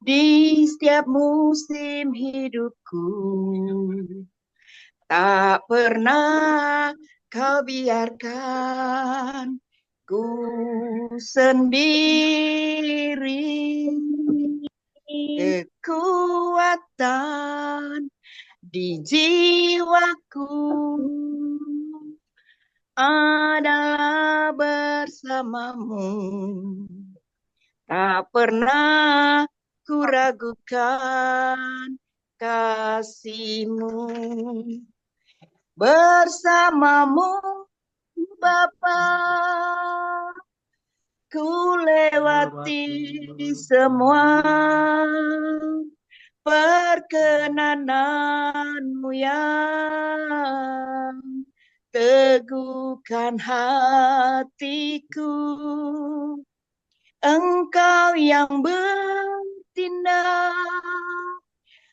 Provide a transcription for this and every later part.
Di setiap musim hidupku, tak pernah kau biarkan ku sendiri. Kekuatan di jiwaku adalah bersamamu. Tak pernah ku ragukan kasihmu. Bersamamu Bapa, ku lewati semua perkenananmu yang teguhkan hatiku. Engkau yang bertindak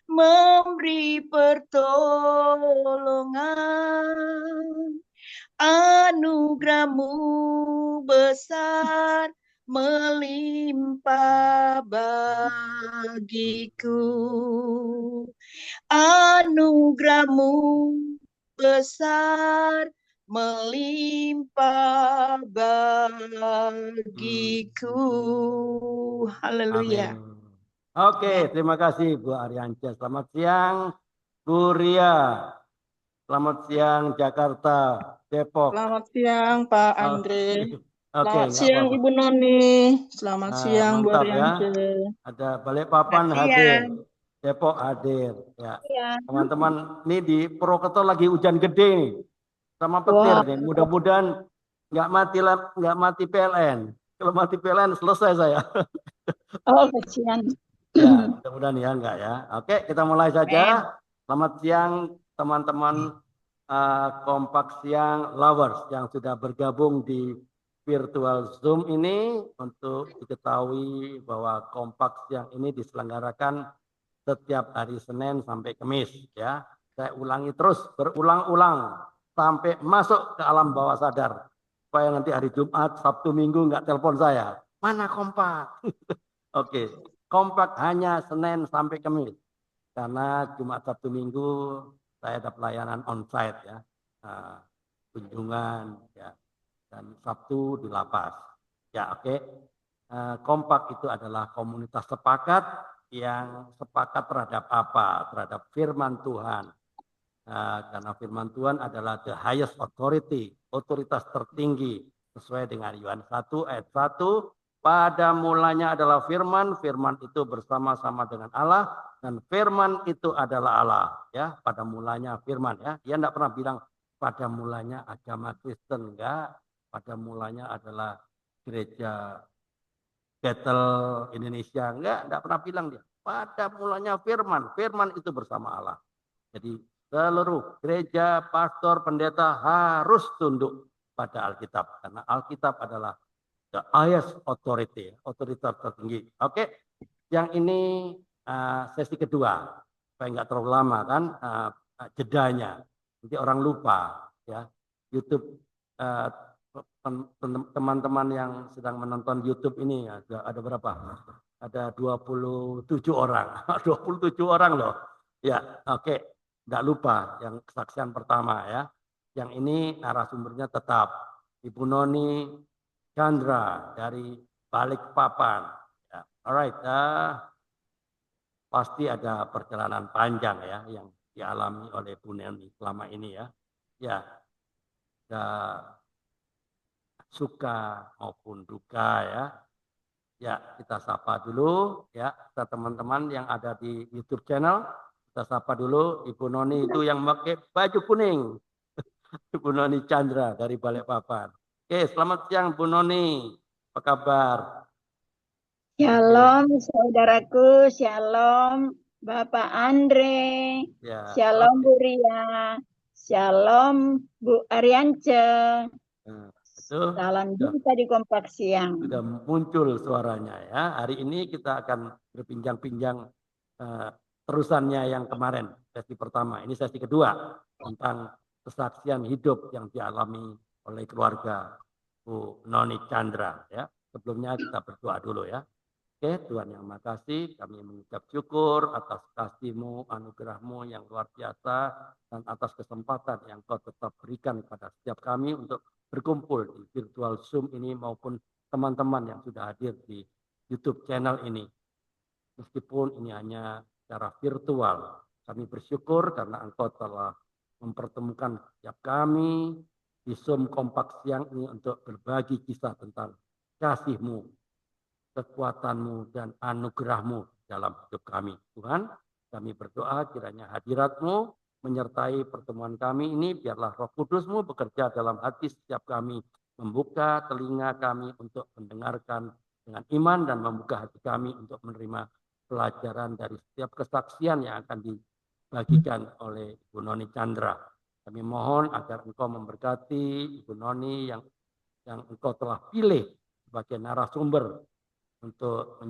memberi pertolongan, anugerahmu besar melimpah bagiku. Anugerahmu besar melimpah bagiku. Amin. Haleluya. Oke, Ya. terima kasih Bu Arianca. Selamat siang, Bu Ria. Selamat siang, Jakarta, Depok. Selamat siang Pak Andre. Oke, oke, Selamat nggak siang apa-apa. Ibu Noni. Selamat siang Bu Mantap ya. Ariance. Ada Balikpapan Selamat hadir, siang. Depok hadir. Ya, Ya. teman-teman, ini di Purwokerto lagi hujan gede nih, sama petir Wah, nih. Mudah-mudahan nggak mati PLN. Kalau mati PLN selesai saya. oh kasihan. Ya, mudah-mudahan ya enggak ya. Oke, kita mulai saja. Men. Selamat siang teman-teman Kompak Siang Lovers yang sudah bergabung di virtual Zoom ini. Untuk diketahui bahwa Kompak Siang ini diselenggarakan setiap hari Senin sampai Kamis ya. Saya ulangi terus berulang-ulang sampai masuk ke alam bawah sadar. Supaya nanti hari Jumat, Sabtu, Minggu enggak telepon saya. Mana Kompak? Oke, Kompak hanya Senin sampai Kamis. Karena Jumat Sabtu Minggu saya ada pelayanan onsite ya. Nah, kunjungan ya, dan Sabtu di lapas. Ya, oke. Kompak itu adalah komunitas sepakat yang sepakat terhadap apa? Terhadap firman Tuhan. Karena firman Tuhan adalah the highest authority, otoritas tertinggi sesuai dengan Yohanes 1 ayat 1. Pada mulanya adalah firman, firman itu bersama-sama dengan Allah, dan firman itu adalah Allah. Ya, pada mulanya firman ya. Dia tidak pernah bilang pada mulanya agama Kristen, enggak. Pada mulanya adalah gereja Bethel Indonesia, enggak pernah bilang dia. Pada mulanya firman, firman itu bersama Allah. Jadi seluruh gereja, pastor, pendeta harus tunduk pada Alkitab. Karena Alkitab adalah the highest authority, otoritas tertinggi. Oke, yang ini sesi kedua. Supaya nggak terlalu lama kan jedanya. Nanti orang lupa ya. YouTube teman-teman yang sedang menonton YouTube ini ada berapa? Ada 27 orang. 27 orang loh. Ya, oke. Nggak lupa yang kesaksian pertama ya. Yang ini narasumbernya tetap Ibu Noni Chandra dari Balikpapan. Ya, alright, pasti ada perjalanan panjang ya yang dialami oleh Bu Noni selama ini ya. Ya, ada suka maupun duka ya. Ya, kita sapa dulu ya, kita teman-teman yang ada di YouTube channel. Kita sapa dulu Ibu Noni itu yang pakai baju kuning. Ibu Noni Chandra dari Balikpapan. Oke, selamat siang Bu Noni. Apa kabar? Shalom saudaraku, shalom Bapak Andre, Ya, shalom oke. Bu Ria, shalom Bu Ariance. Nah, itu Salam sudah, jumpa di Kompak Siang. sudah muncul suaranya ya. Hari ini kita akan berbincang-bincang eh, terusannya yang kemarin, sesi pertama. Ini sesi kedua tentang kesaksian hidup yang dialami oleh keluarga Bu Noni Chandra ya. Sebelumnya kita berdoa dulu ya. Oke, Tuhan yang makasih, kami mengucap syukur atas kasih-Mu, anugerah-Mu yang luar biasa, dan atas kesempatan yang Kau tetap berikan kepada setiap kami untuk berkumpul di virtual Zoom ini maupun teman-teman yang sudah hadir di YouTube channel ini. Meskipun ini hanya secara virtual, kami bersyukur karena Engkau telah mempertemukan setiap kami di Zoom kompak siang ini untuk berbagi kisah tentang kasih-Mu, kekuatan-Mu, dan anugerah-Mu dalam hidup kami. Tuhan, kami berdoa kiranya hadirat-Mu menyertai pertemuan kami ini, biarlah Roh Kudus-Mu bekerja dalam hati setiap kami, membuka telinga kami untuk mendengarkan dengan iman dan membuka hati kami untuk menerima pelajaran dari setiap kesaksian yang akan dibagikan oleh Ibu Noni Chandra. Kami mohon agar Engkau memberkati Ibu Noni yang Engkau telah pilih sebagai narasumber untuk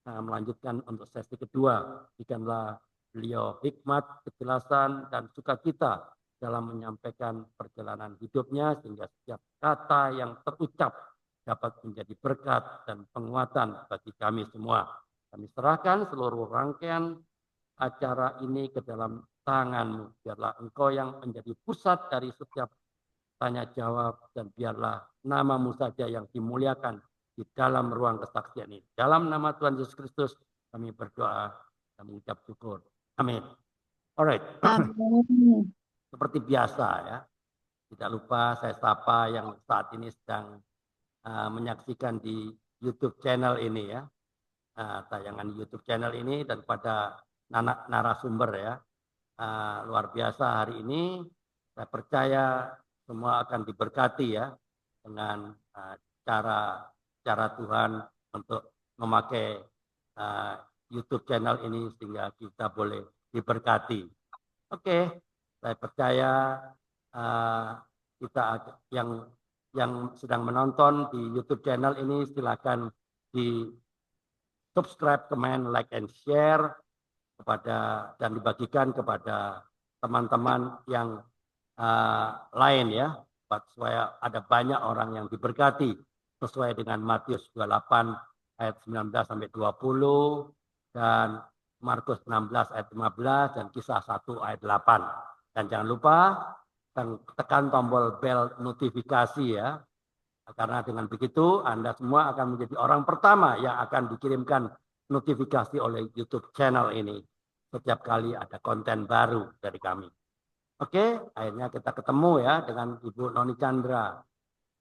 melanjutkan untuk sesi kedua. Berikanlah beliau hikmat, kejelasan, dan sukacita dalam menyampaikan perjalanan hidupnya sehingga setiap kata yang terucap dapat menjadi berkat dan penguatan bagi kami semua. Kami serahkan seluruh rangkaian acara ini ke dalam tangan-Mu. Biarlah Engkau yang menjadi pusat dari setiap tanya jawab, dan biarlah nama-Mu saja yang dimuliakan di dalam ruang kesaksian ini. Dalam nama Tuhan Yesus Kristus kami berdoa dan mengucap syukur. Amin. Alright. Amin. Seperti biasa ya. Tidak lupa saya sapa yang saat ini sedang menyaksikan di YouTube channel ini ya. Tayangan YouTube channel ini dan pada narasumber ya. Luar biasa hari ini saya percaya semua akan diberkati ya dengan cara Tuhan untuk memakai YouTube channel ini sehingga kita boleh diberkati. Oke, saya percaya kita yang sedang menonton di YouTube channel ini silakan di subscribe, comment, like, and share dan dibagikan kepada teman-teman yang lain ya, supaya ada banyak orang yang diberkati sesuai dengan Matius 28 ayat 19 sampai 20 dan Markus 16 ayat 15 dan Kisah 1 ayat 8. Dan jangan lupa tekan tombol bel notifikasi ya. Karena dengan begitu Anda semua akan menjadi orang pertama yang akan dikirimkan notifikasi oleh YouTube channel ini setiap kali ada konten baru dari kami. Oke, akhirnya kita ketemu ya dengan Ibu Noni Chandra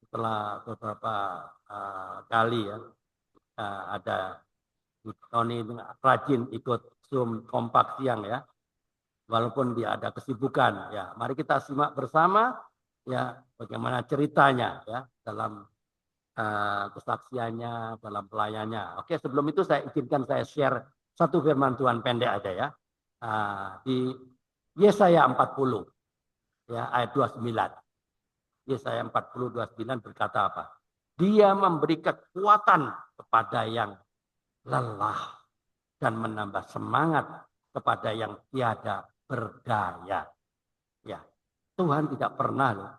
setelah beberapa kali ya ada Ibu Noni rajin ikut Zoom kompak siang ya, walaupun dia ada kesibukan ya. Mari kita simak bersama ya bagaimana ceritanya ya dalam kesaksiannya, dalam pelayanannya. Oke, sebelum itu saya izinkan saya share satu firman Tuhan pendek aja ya. Di Yesaya 40 ya ayat 29. Yesaya 40 29 berkata apa? Dia memberi kekuatan kepada yang lelah dan menambah semangat kepada yang tiada berdaya. Ya, Tuhan tidak pernah loh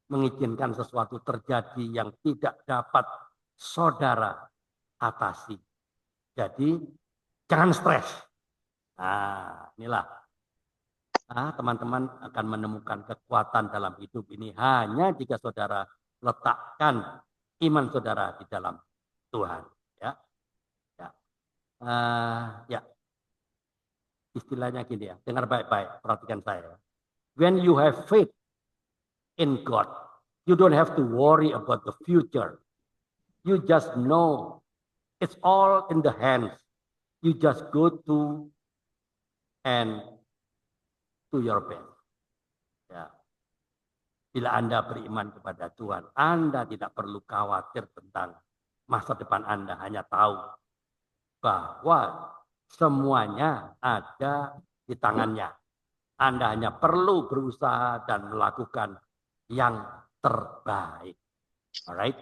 mengizinkan sesuatu terjadi yang tidak dapat saudara atasi. Jadi jangan stres. Nah, inilah teman-teman akan menemukan kekuatan dalam hidup ini hanya jika saudara letakkan iman saudara di dalam Tuhan. Ya, ya, ya. Istilahnya gini ya. Dengar baik-baik, perhatikan saya. When you have faith in God, you don't have to worry about the future. You just know it's all in the hands. You just go to and do your best. Ya. Bila Anda beriman kepada Tuhan, Anda tidak perlu khawatir tentang masa depan Anda, hanya tahu bahwa semuanya ada di tangannya. Anda hanya perlu berusaha dan melakukan yang terbaik. Alright?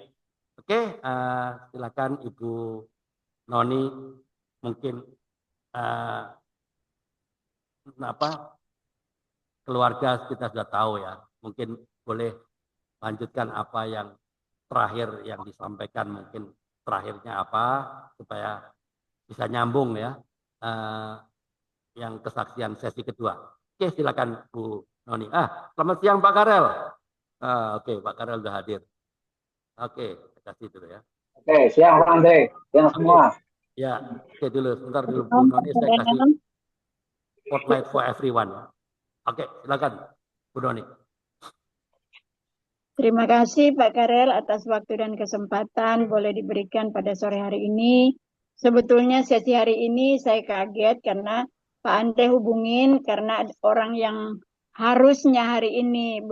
Oke, silakan Ibu Noni mungkin keluarga kita sudah tahu ya. Mungkin boleh lanjutkan apa yang terakhir yang disampaikan, mungkin terakhirnya apa supaya bisa nyambung ya, yang kesaksian sesi kedua. Oke, silakan Bu Noni. Selamat siang Pak Karel. Oke, Pak Karel sudah hadir. Oke, terima kasih dulu ya. Oke, siang Pak Andre, siang Oke, semua. ya, oke dulu, sebentar dulu Bu Om, Noni, saya kasih Om. spotlight for everyone. Oke, silakan Bu Noni. Terima kasih Pak Karel atas waktu dan kesempatan boleh diberikan pada sore hari ini. Sebetulnya sesi hari ini saya kaget karena Pak Andre hubungin karena ada orang yang harusnya hari ini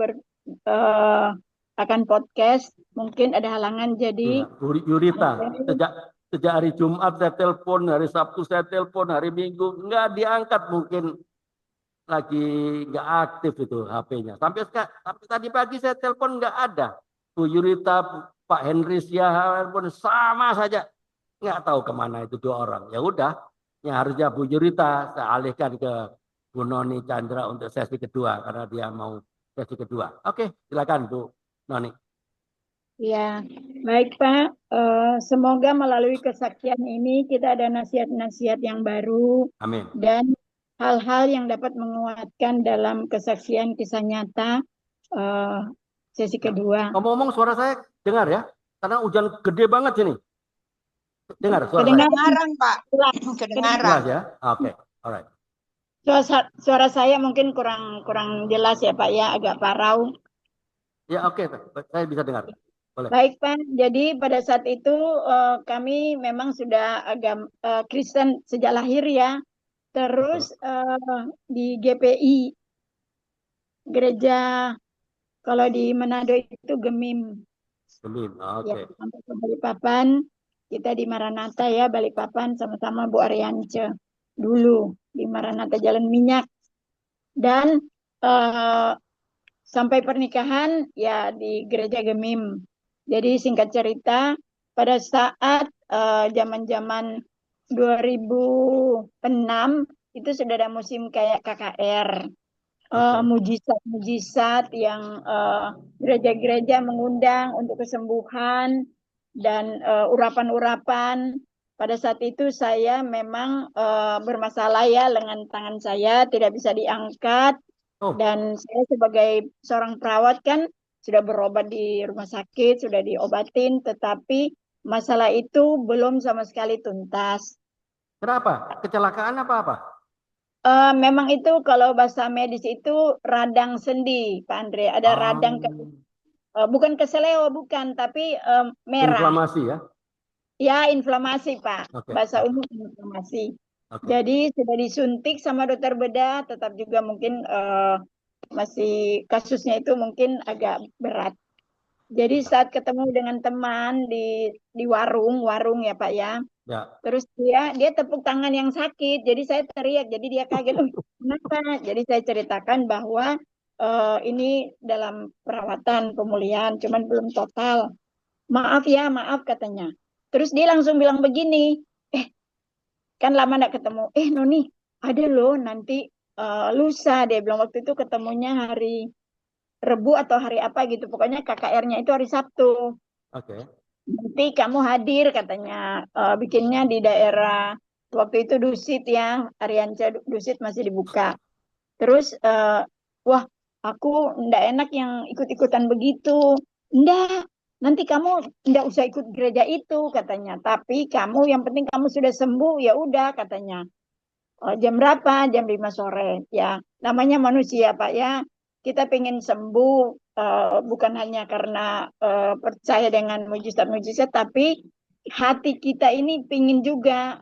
akan podcast, mungkin ada halangan jadi Bu Yurita, sejak hari Jumat saya telepon, hari Sabtu saya telepon, hari Minggu nggak diangkat, mungkin lagi nggak aktif itu HP-nya. Sampai tadi pagi saya telepon nggak ada. Bu Yurita, Pak Henry Siahaan pun sama saja, nggak tahu kemana itu dua orang. Ya udah, ya harusnya Bu Yurita saya alihkan ke Bu Noni Chandra untuk sesi kedua karena dia mau sesi kedua. Oke, silakan Bu Noni. ya, baik Pak. Semoga melalui kesaksian ini kita ada nasihat-nasihat yang baru Amin. dan hal-hal yang dapat menguatkan dalam kesaksian kisah nyata sesi kedua. Ngomong-ngomong suara saya dengar ya? Karena hujan gede banget sini. Dengar suara saya? Kedengaran, Pak. Kedengaran. Jelas ya? Oke, alright. Suara saya mungkin kurang jelas ya Pak ya, agak parau. Ya oke, saya bisa dengar. Boleh. Baik Pak, jadi pada saat itu kami memang sudah agak Kristen sejak lahir ya. Terus di GPI, gereja kalau di Manado itu Gemim. Gemim, Ya, oke. sampai ke Balikpapan, kita di Maranatha ya, Balikpapan sama-sama Bu Ariance dulu di Maranatha Jalan Minyak. Dan sampai pernikahan ya di gereja Gemim. Jadi singkat cerita, pada saat zaman-zaman 2006 itu sudah ada musim kayak KKR. Mujizat-mujizat yang gereja-gereja mengundang untuk kesembuhan dan urapan-urapan. Pada saat itu saya memang bermasalah ya lengan tangan saya tidak bisa diangkat dan saya sebagai seorang perawat kan sudah berobat di rumah sakit, sudah diobatin, tetapi masalah itu belum sama sekali tuntas. Kenapa? Kecelakaan apa-apa? Memang itu kalau bahasa medis itu radang sendi, Pak Andre. Ada radang, bukan keseleo, bukan, tapi merah. Inflamasi ya? Ya, inflamasi, Pak. Okay. Bahasa umum inflamasi. Okay. Jadi sudah disuntik sama dokter bedah, tetap juga mungkin masih kasusnya itu mungkin agak berat. Jadi saat ketemu dengan teman di warung ya Pak ya. Ya. Terus dia tepuk tangan yang sakit, jadi saya teriak, jadi dia kaget, kenapa? Jadi saya ceritakan bahwa ini dalam perawatan pemulihan, cuman belum total. Maaf ya, maaf katanya. Terus dia langsung bilang begini, kan lama nggak ketemu, Noni, ada loh nanti lusa, dia bilang waktu itu ketemunya hari Rebu atau hari apa gitu, pokoknya KKR-nya itu hari Sabtu. Oke. Nanti kamu hadir katanya, bikinnya di daerah waktu itu Dusit ya, Arianca Dusit masih dibuka. Terus wah aku ndak enak yang ikut-ikutan begitu. Ndak, nanti kamu ndak usah ikut gereja itu katanya. Tapi kamu yang penting kamu sudah sembuh ya udah katanya. Jam berapa? Jam 5 sore ya. Namanya manusia Pak ya. Kita pengen sembuh bukan hanya karena percaya dengan mujizat-mujizat, tapi hati kita ini pingin juga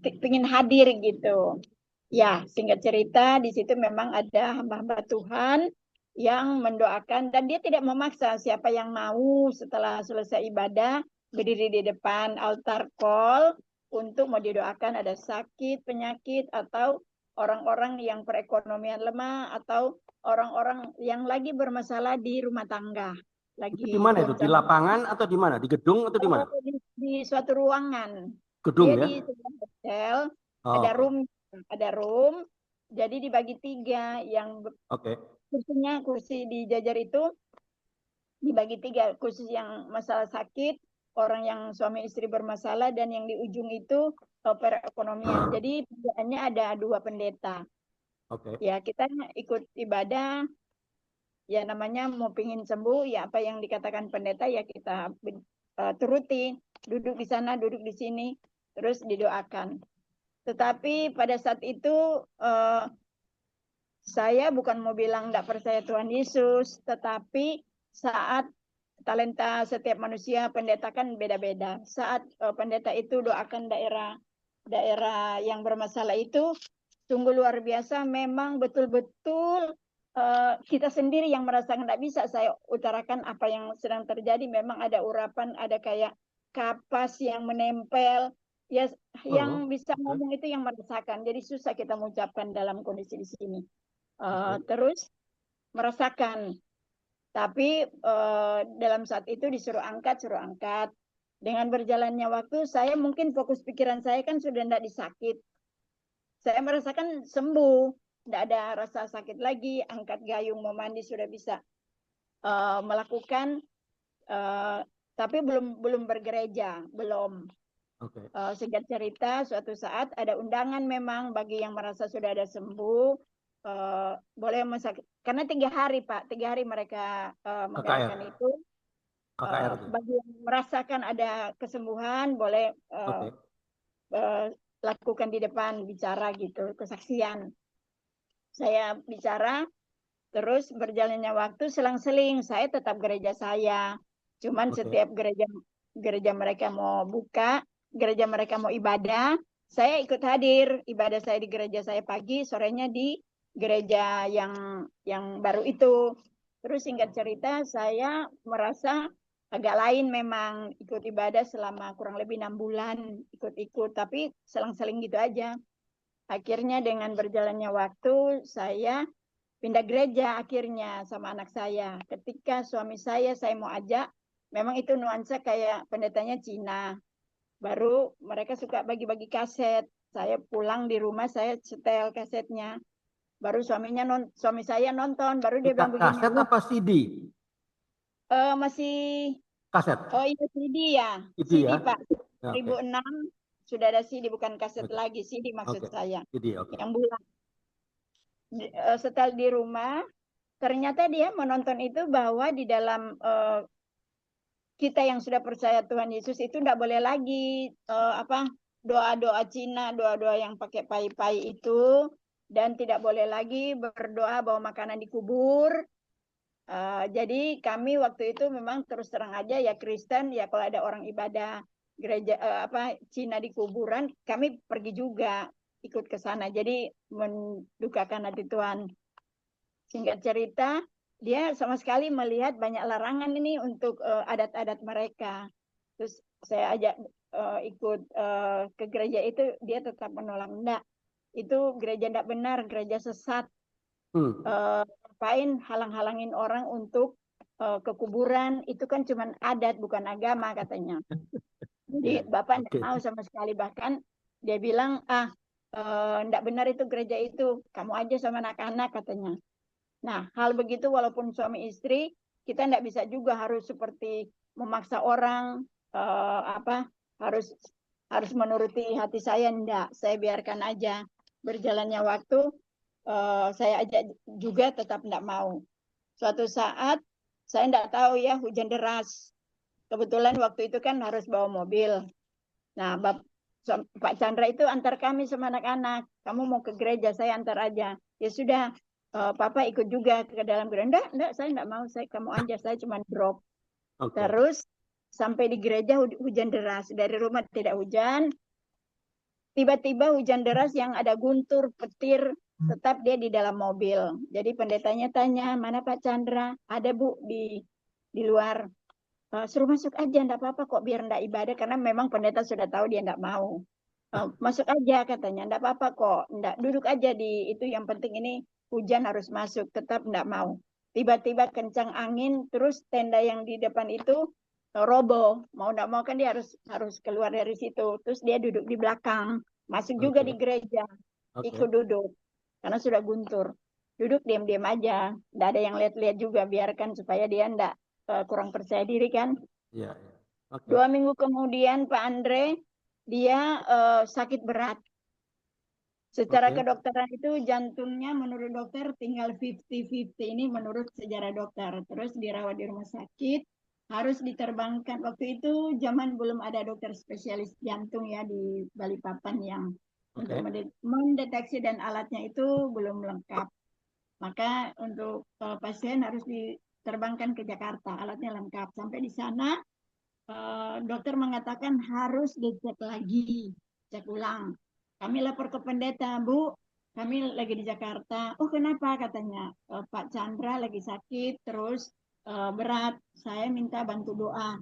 pingin hadir gitu. Ya, singkat cerita di situ memang ada hamba-hamba Tuhan yang mendoakan dan dia tidak memaksa siapa yang mau setelah selesai ibadah berdiri di depan altar call untuk mau didoakan ada sakit, penyakit atau orang-orang yang perekonomian lemah atau orang-orang yang lagi bermasalah di rumah tangga. Lagi di mana itu? Di lapangan atau di mana? Di gedung atau di mana? Di suatu ruangan. Gedung dia ya? Di sebuah hotel, ada room. Jadi dibagi 3 yang kursi di jajar itu dibagi 3, khusus yang masalah sakit, orang yang suami istri bermasalah dan yang di ujung itu perekonomian. Jadi kerjaannya ada 2 pendeta. Oke. Ya kita ikut ibadah, ya namanya mau pingin sembuh, ya apa yang dikatakan pendeta ya kita turuti, duduk di sana, duduk di sini, terus didoakan. Tetapi pada saat itu saya bukan mau bilang tidak percaya Tuhan Yesus, tetapi saat talenta setiap manusia pendeta kan beda-beda. Saat pendeta itu doakan daerah yang bermasalah itu, sungguh luar biasa. Memang betul-betul kita sendiri yang merasakan, tidak bisa saya utarakan apa yang sedang terjadi. Memang ada urapan, ada kayak kapas yang menempel. Ya, yang bisa ngomong itu yang merasakan. Jadi susah kita mengucapkan dalam kondisi di sini. Terus merasakan, tapi dalam saat itu disuruh angkat, suruh angkat. Dengan berjalannya waktu, saya mungkin fokus pikiran saya kan sudah tidak disakit. Saya merasakan sembuh, tidak ada rasa sakit lagi, angkat gayung, mau mandi sudah bisa melakukan, tapi belum bergereja, belum. Singkat cerita, suatu saat ada undangan memang bagi yang merasa sudah ada sembuh, boleh masak, karena 3 hari Pak, 3 hari mereka mengadakan itu. Bagi yang merasakan ada kesembuhan boleh lakukan di depan, bicara gitu, kesaksian. Saya bicara, terus berjalannya waktu selang-seling saya tetap gereja saya. Cuman setiap gereja mereka mau buka, gereja mereka mau ibadah, saya ikut hadir. Ibadah saya di gereja saya pagi, sorenya di gereja yang baru itu. Terus singkat cerita, saya merasa agak lain memang, ikut ibadah selama kurang lebih 6 bulan, ikut-ikut, tapi selang-seling gitu aja. Akhirnya dengan berjalannya waktu, saya pindah gereja akhirnya sama anak saya. Ketika suami saya mau ajak, memang itu nuansa kayak pendetanya Cina. Baru mereka suka bagi-bagi kaset. Saya pulang di rumah, saya setel kasetnya. Baru suami saya nonton, baru dia bilang begini. Kaset apa CD? Masih Kaset. Oh iya CD ya. CD CD ya? Pak. 2006 sudah ada CD, bukan kaset lagi. CD maksud saya. CD, yang bulan. Setel di rumah, ternyata dia menonton itu bahwa di dalam kita yang sudah percaya Tuhan Yesus itu tidak boleh lagi doa-doa Cina, doa-doa yang pakai pai-pai itu, dan tidak boleh lagi berdoa bawa makanan dikubur. Jadi kami waktu itu memang terus terang aja ya Kristen, ya kalau ada orang ibadah gereja Cina di kuburan, kami pergi juga ikut ke sana. Jadi mendukakan hati Tuhan. Singkat cerita, dia sama sekali melihat banyak larangan ini untuk adat-adat mereka. Terus saya ajak ikut ke gereja itu, dia tetap menolak. Enggak, itu gereja tidak benar, gereja sesat. Ngapain halang-halangin orang untuk ke kuburan, itu kan cuma adat bukan agama katanya. Jadi Bapak tidak mau sama sekali, bahkan dia bilang tidak benar itu gereja itu, kamu aja sama anak-anak katanya. Nah, hal begitu walaupun suami istri, kita tidak bisa juga harus seperti memaksa orang harus menuruti hati saya. Enggak, saya biarkan aja. Berjalannya waktu, saya ajak juga tetap tidak mau. Suatu saat, saya tidak tahu ya, hujan deras. Kebetulan waktu itu kan harus bawa mobil. Nah, Pak Chandra itu antar kami sama anak-anak. Kamu mau ke gereja, saya antar aja. Ya sudah, Papa ikut juga ke dalam gereja. Enggak, saya enggak mau. Kamu aja, saya cuma drop. Terus sampai di gereja hujan deras. Dari rumah tidak hujan. Tiba-tiba hujan deras yang ada guntur, petir, tetap dia di dalam mobil. Jadi pendetanya tanya, mana Pak Chandra? Ada Bu di luar. Suruh masuk aja, enggak apa-apa kok, biar enggak ibadah. Karena memang pendeta sudah tahu dia enggak mau. Masuk aja katanya, enggak apa-apa kok. Enggak, duduk aja di itu, yang penting ini hujan harus masuk, tetap enggak mau. Tiba-tiba kencang angin, terus tenda yang di depan itu roboh. Mau enggak mau kan dia harus keluar dari situ. Terus dia duduk di belakang, masuk juga di gereja, ikut duduk. Karena sudah guntur. Duduk diam-diam aja, enggak ada yang lihat-lihat juga, biarkan supaya dia enggak kurang percaya diri kan. Iya. Oke. 2 minggu kemudian Pak Andre, dia sakit berat. Secara Oke. kedokteran itu jantungnya menurut dokter tinggal 50-50, ini menurut sejarah dokter. Terus dirawat di rumah sakit, harus diterbangkan. Waktu itu zaman belum ada dokter spesialis jantung ya di Balikpapan yang Oke. untuk mendeteksi, dan alatnya itu belum lengkap. Maka untuk pasien harus diterbangkan ke Jakarta, alatnya lengkap. Sampai di sana dokter mengatakan harus dicek lagi, cek ulang. Kami lapor ke pendeta, Bu, kami lagi di Jakarta. Oh, kenapa? Katanya, Pak Chandra lagi sakit, terus berat. Saya minta bantu doa.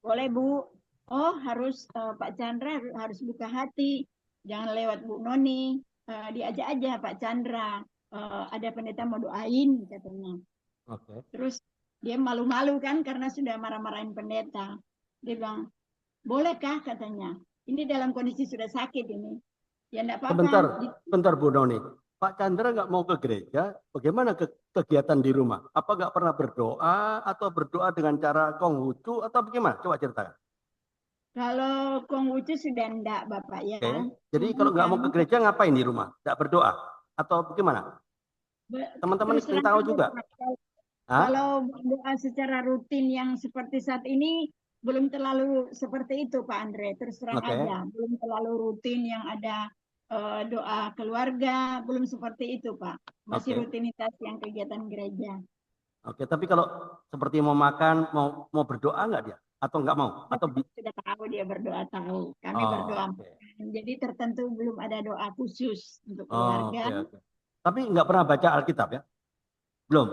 Boleh, Bu. Oh, harus Pak Chandra harus buka hati. Jangan lewat Bu Noni. Diajak aja Pak Chandra. Ada pendeta mau doain, katanya. Oke. Terus dia malu-malu kan karena sudah marah-marahin pendeta. Dia bilang, bolehkah, katanya. Ini dalam kondisi sudah sakit ini. Ya enggak Sebentar, apa-apa. sebentar Bu Noni. Pak Chandra nggak mau ke gereja, bagaimana kegiatan di rumah? Apa nggak pernah berdoa atau berdoa dengan cara konghucu atau bagaimana? Coba ceritakan. Kalau Konghucu sudah enggak, Bapak ya. Oke. Jadi Cuman kalau nggak mau ke kami gereja ngapain di rumah? Nggak berdoa atau bagaimana? Teman-teman terus ingin terang tahu aja, juga. Pak. Hah? Kalau doa secara rutin yang seperti saat ini belum terlalu seperti itu, Pak Andre. Terus terang Oke. aja, belum terlalu rutin yang ada doa keluarga, belum seperti itu, Pak. Masih Oke. rutinitas yang kegiatan gereja. Oke. Tapi kalau seperti mau makan, mau berdoa nggak dia? Atau nggak mau? Atau Sudah tahu dia berdoa, tahu. Kami berdoa. Oh, oke. Jadi tertentu belum ada doa khusus untuk Oh, oke, keluarga. oke. Tapi nggak pernah baca Alkitab ya? Belum.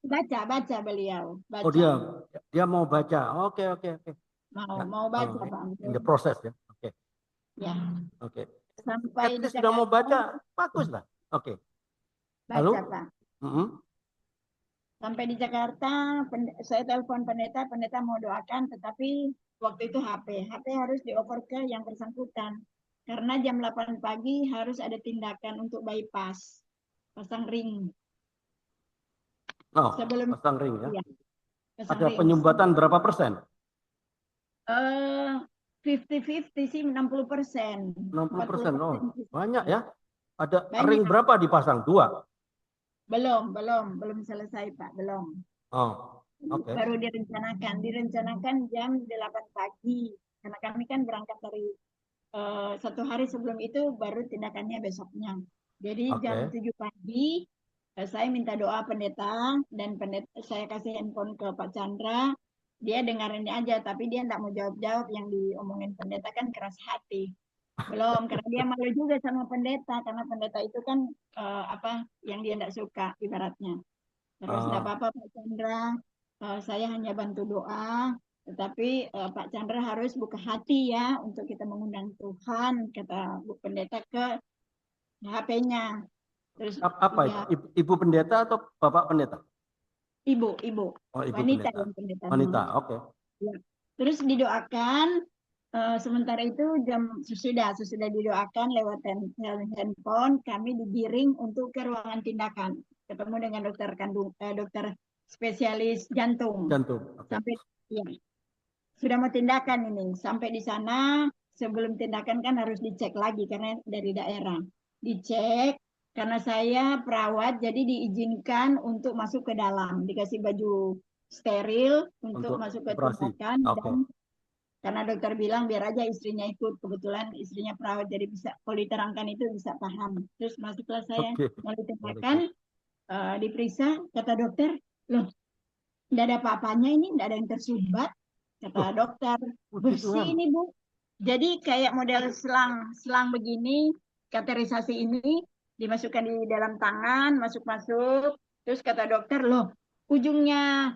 Baca beliau, Oh, baca. dia mau baca. Oke, oke, oke. Nggak, Mau oh, baca, Pak Andre. in the process ya. Oke, Ya, oke. sampai At di least sudah mau Jakarta, baca, bagus lah. Oke. Lalu? baca, Pak. Mm-mm. Sampai di Jakarta, saya telepon pendeta, pendeta mau doakan, tetapi waktu itu HP harus dioper ke yang bersangkutan. Karena jam 8 pagi harus ada tindakan untuk bypass, pasang ring. Oh, Sebelum pasang ring ya. ya, pasang Ada ring. penyumbatan berapa persen? 50-50 sih, 60%. 60%. Oh, 40%. banyak ya. Ada ring Banyak. berapa dipasang? 2. Belum selesai, Pak, belum. Oh, oke. Baru direncanakan jam 8 pagi. Karena kami kan berangkat dari 1 hari sebelum itu, baru tindakannya besoknya. Jadi jam Oke. 7 pagi, saya minta doa pendeta, dan pendeta saya kasih handphone ke Pak Chandra. Dia dengarin aja, tapi dia enggak mau jawab-jawab yang diomongin pendeta, kan keras hati. Belum, karena dia malu juga sama pendeta, karena pendeta itu kan apa yang dia enggak suka ibaratnya. Terus enggak Oh, apa-apa Pak Chandra, saya hanya bantu doa, tetapi Pak Chandra harus buka hati ya untuk kita mengundang Tuhan, kata Bu Pendeta ke HP-nya. Terus apa itu? ya, Ibu pendeta atau bapak pendeta? ibu, Oh, ibu wanita pendeta. yang pendetanya. Wanita, oke. Ya. Terus didoakan, sementara itu sesudah didoakan lewat handphone, kami digiring untuk ke ruangan tindakan, ketemu dengan dokter kandung, dokter spesialis jantung. Jantung, oke. Sampai ya, sudah mau tindakan ini. Sampai di sana, sebelum tindakan kan harus dicek lagi karena dari daerah. Dicek, karena saya perawat, jadi diizinkan untuk masuk ke dalam. Dikasih baju steril untuk Untuk masuk ke operasi. tindakan, Oke. dan karena dokter bilang biar aja istrinya ikut. Kebetulan istrinya perawat, jadi bisa, kalau diterangkan itu bisa paham. Terus masuklah saya, Oke. mau Very ditindakan, good. diperiksa, kata dokter, loh, tidak ada apa-apanya ini, tidak ada yang tersumbat. Kata Loh, dokter, puji bersih Tuhan. ini Bu. Jadi kayak model selang begini, katerisasi ini dimasukkan di dalam tangan, masuk-masuk. Terus kata dokter, loh, ujungnya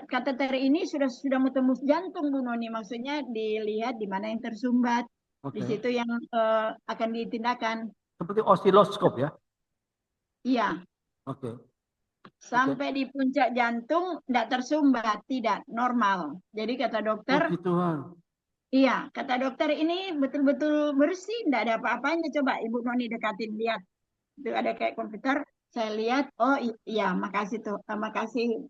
kateter ini sudah mau tembus jantung Bu Noni. Maksudnya dilihat di mana yang tersumbat. Di Oke. situ yang akan ditindakan. Seperti osiloskop ya. Iya, Oke. sampai di puncak jantung tidak tersumbat, tidak normal. Jadi kata dokter, Puji Tuhan. iya, kata dokter ini betul-betul bersih, tidak ada apa-apanya. Coba Ibu Noni dekatin, lihat. Itu ada kayak komputer, saya lihat, oh iya, makasih tuh, makasih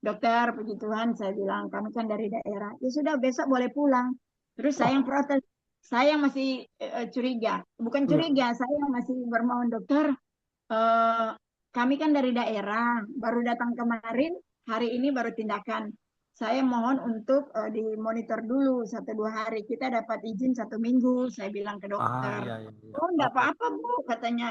dokter, puji Tuhan, saya bilang kami kan dari daerah. Ya sudah, besok boleh pulang. Terus saya yang protes, saya yang masih curiga, bukan Iya. curiga, saya yang masih bermohon, dokter, eh, kami kan dari daerah, baru datang kemarin, hari ini baru tindakan. Saya mohon untuk dimonitor dulu 1-2 hari. Kita dapat izin 1 minggu, saya bilang ke dokter. Iya, iya, iya. Oh, enggak Oke. apa-apa, Bu, katanya.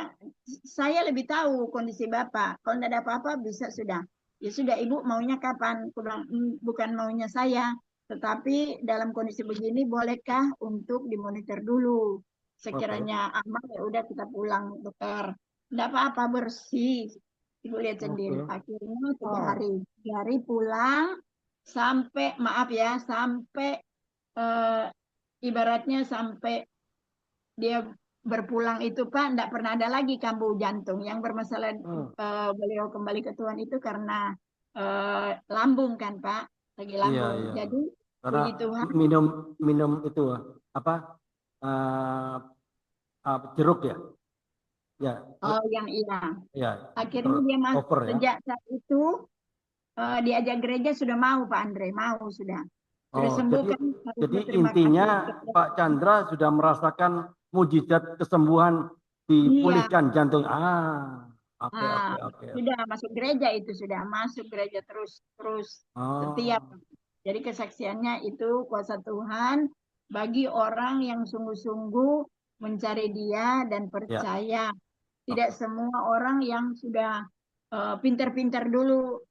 Saya lebih tahu kondisi Bapak. Kalau enggak ada apa-apa, bisa sudah. Ya sudah, Ibu maunya kapan? Aku bilang, bukan maunya saya, tetapi dalam kondisi begini, bolehkah untuk dimonitor dulu? Sekiranya aman, ya udah kita pulang, dokter. Enggak apa-apa, bersih. Ibu lihat sendiri. Oke. Akhirnya 3 Oh. hari. 3 hari pulang, sampai, maaf ya, sampai eh, ibaratnya sampai dia berpulang itu Pak, enggak pernah ada lagi kambuh jantung. Yang bermasalah beliau kembali ke Tuhan itu karena lambung kan Pak, lagi Iya, lambung. iya. Jadi Karena puji Tuhan, minum itu apa? Jeruk ya? Ya, oh yang iya. ya. Akhirnya dia masuk Over ya. sejak saat itu diajak gereja sudah mau Pak Andre, mau sudah. Sudah Oh, sembuh jadi kan, harus jadi berterima intinya kasih. Pak Chandra sudah merasakan mujizat kesembuhan Iya, dipulihkan jantung. Oke, oke, nah, oke. sudah masuk gereja itu sudah masuk gereja terus terus setiap. Oh, Jadi kesaksiannya itu kuasa Tuhan bagi orang yang sungguh-sungguh mencari Dia dan ya. percaya. Tidak Oke. semua orang yang sudah pintar-pintar dulu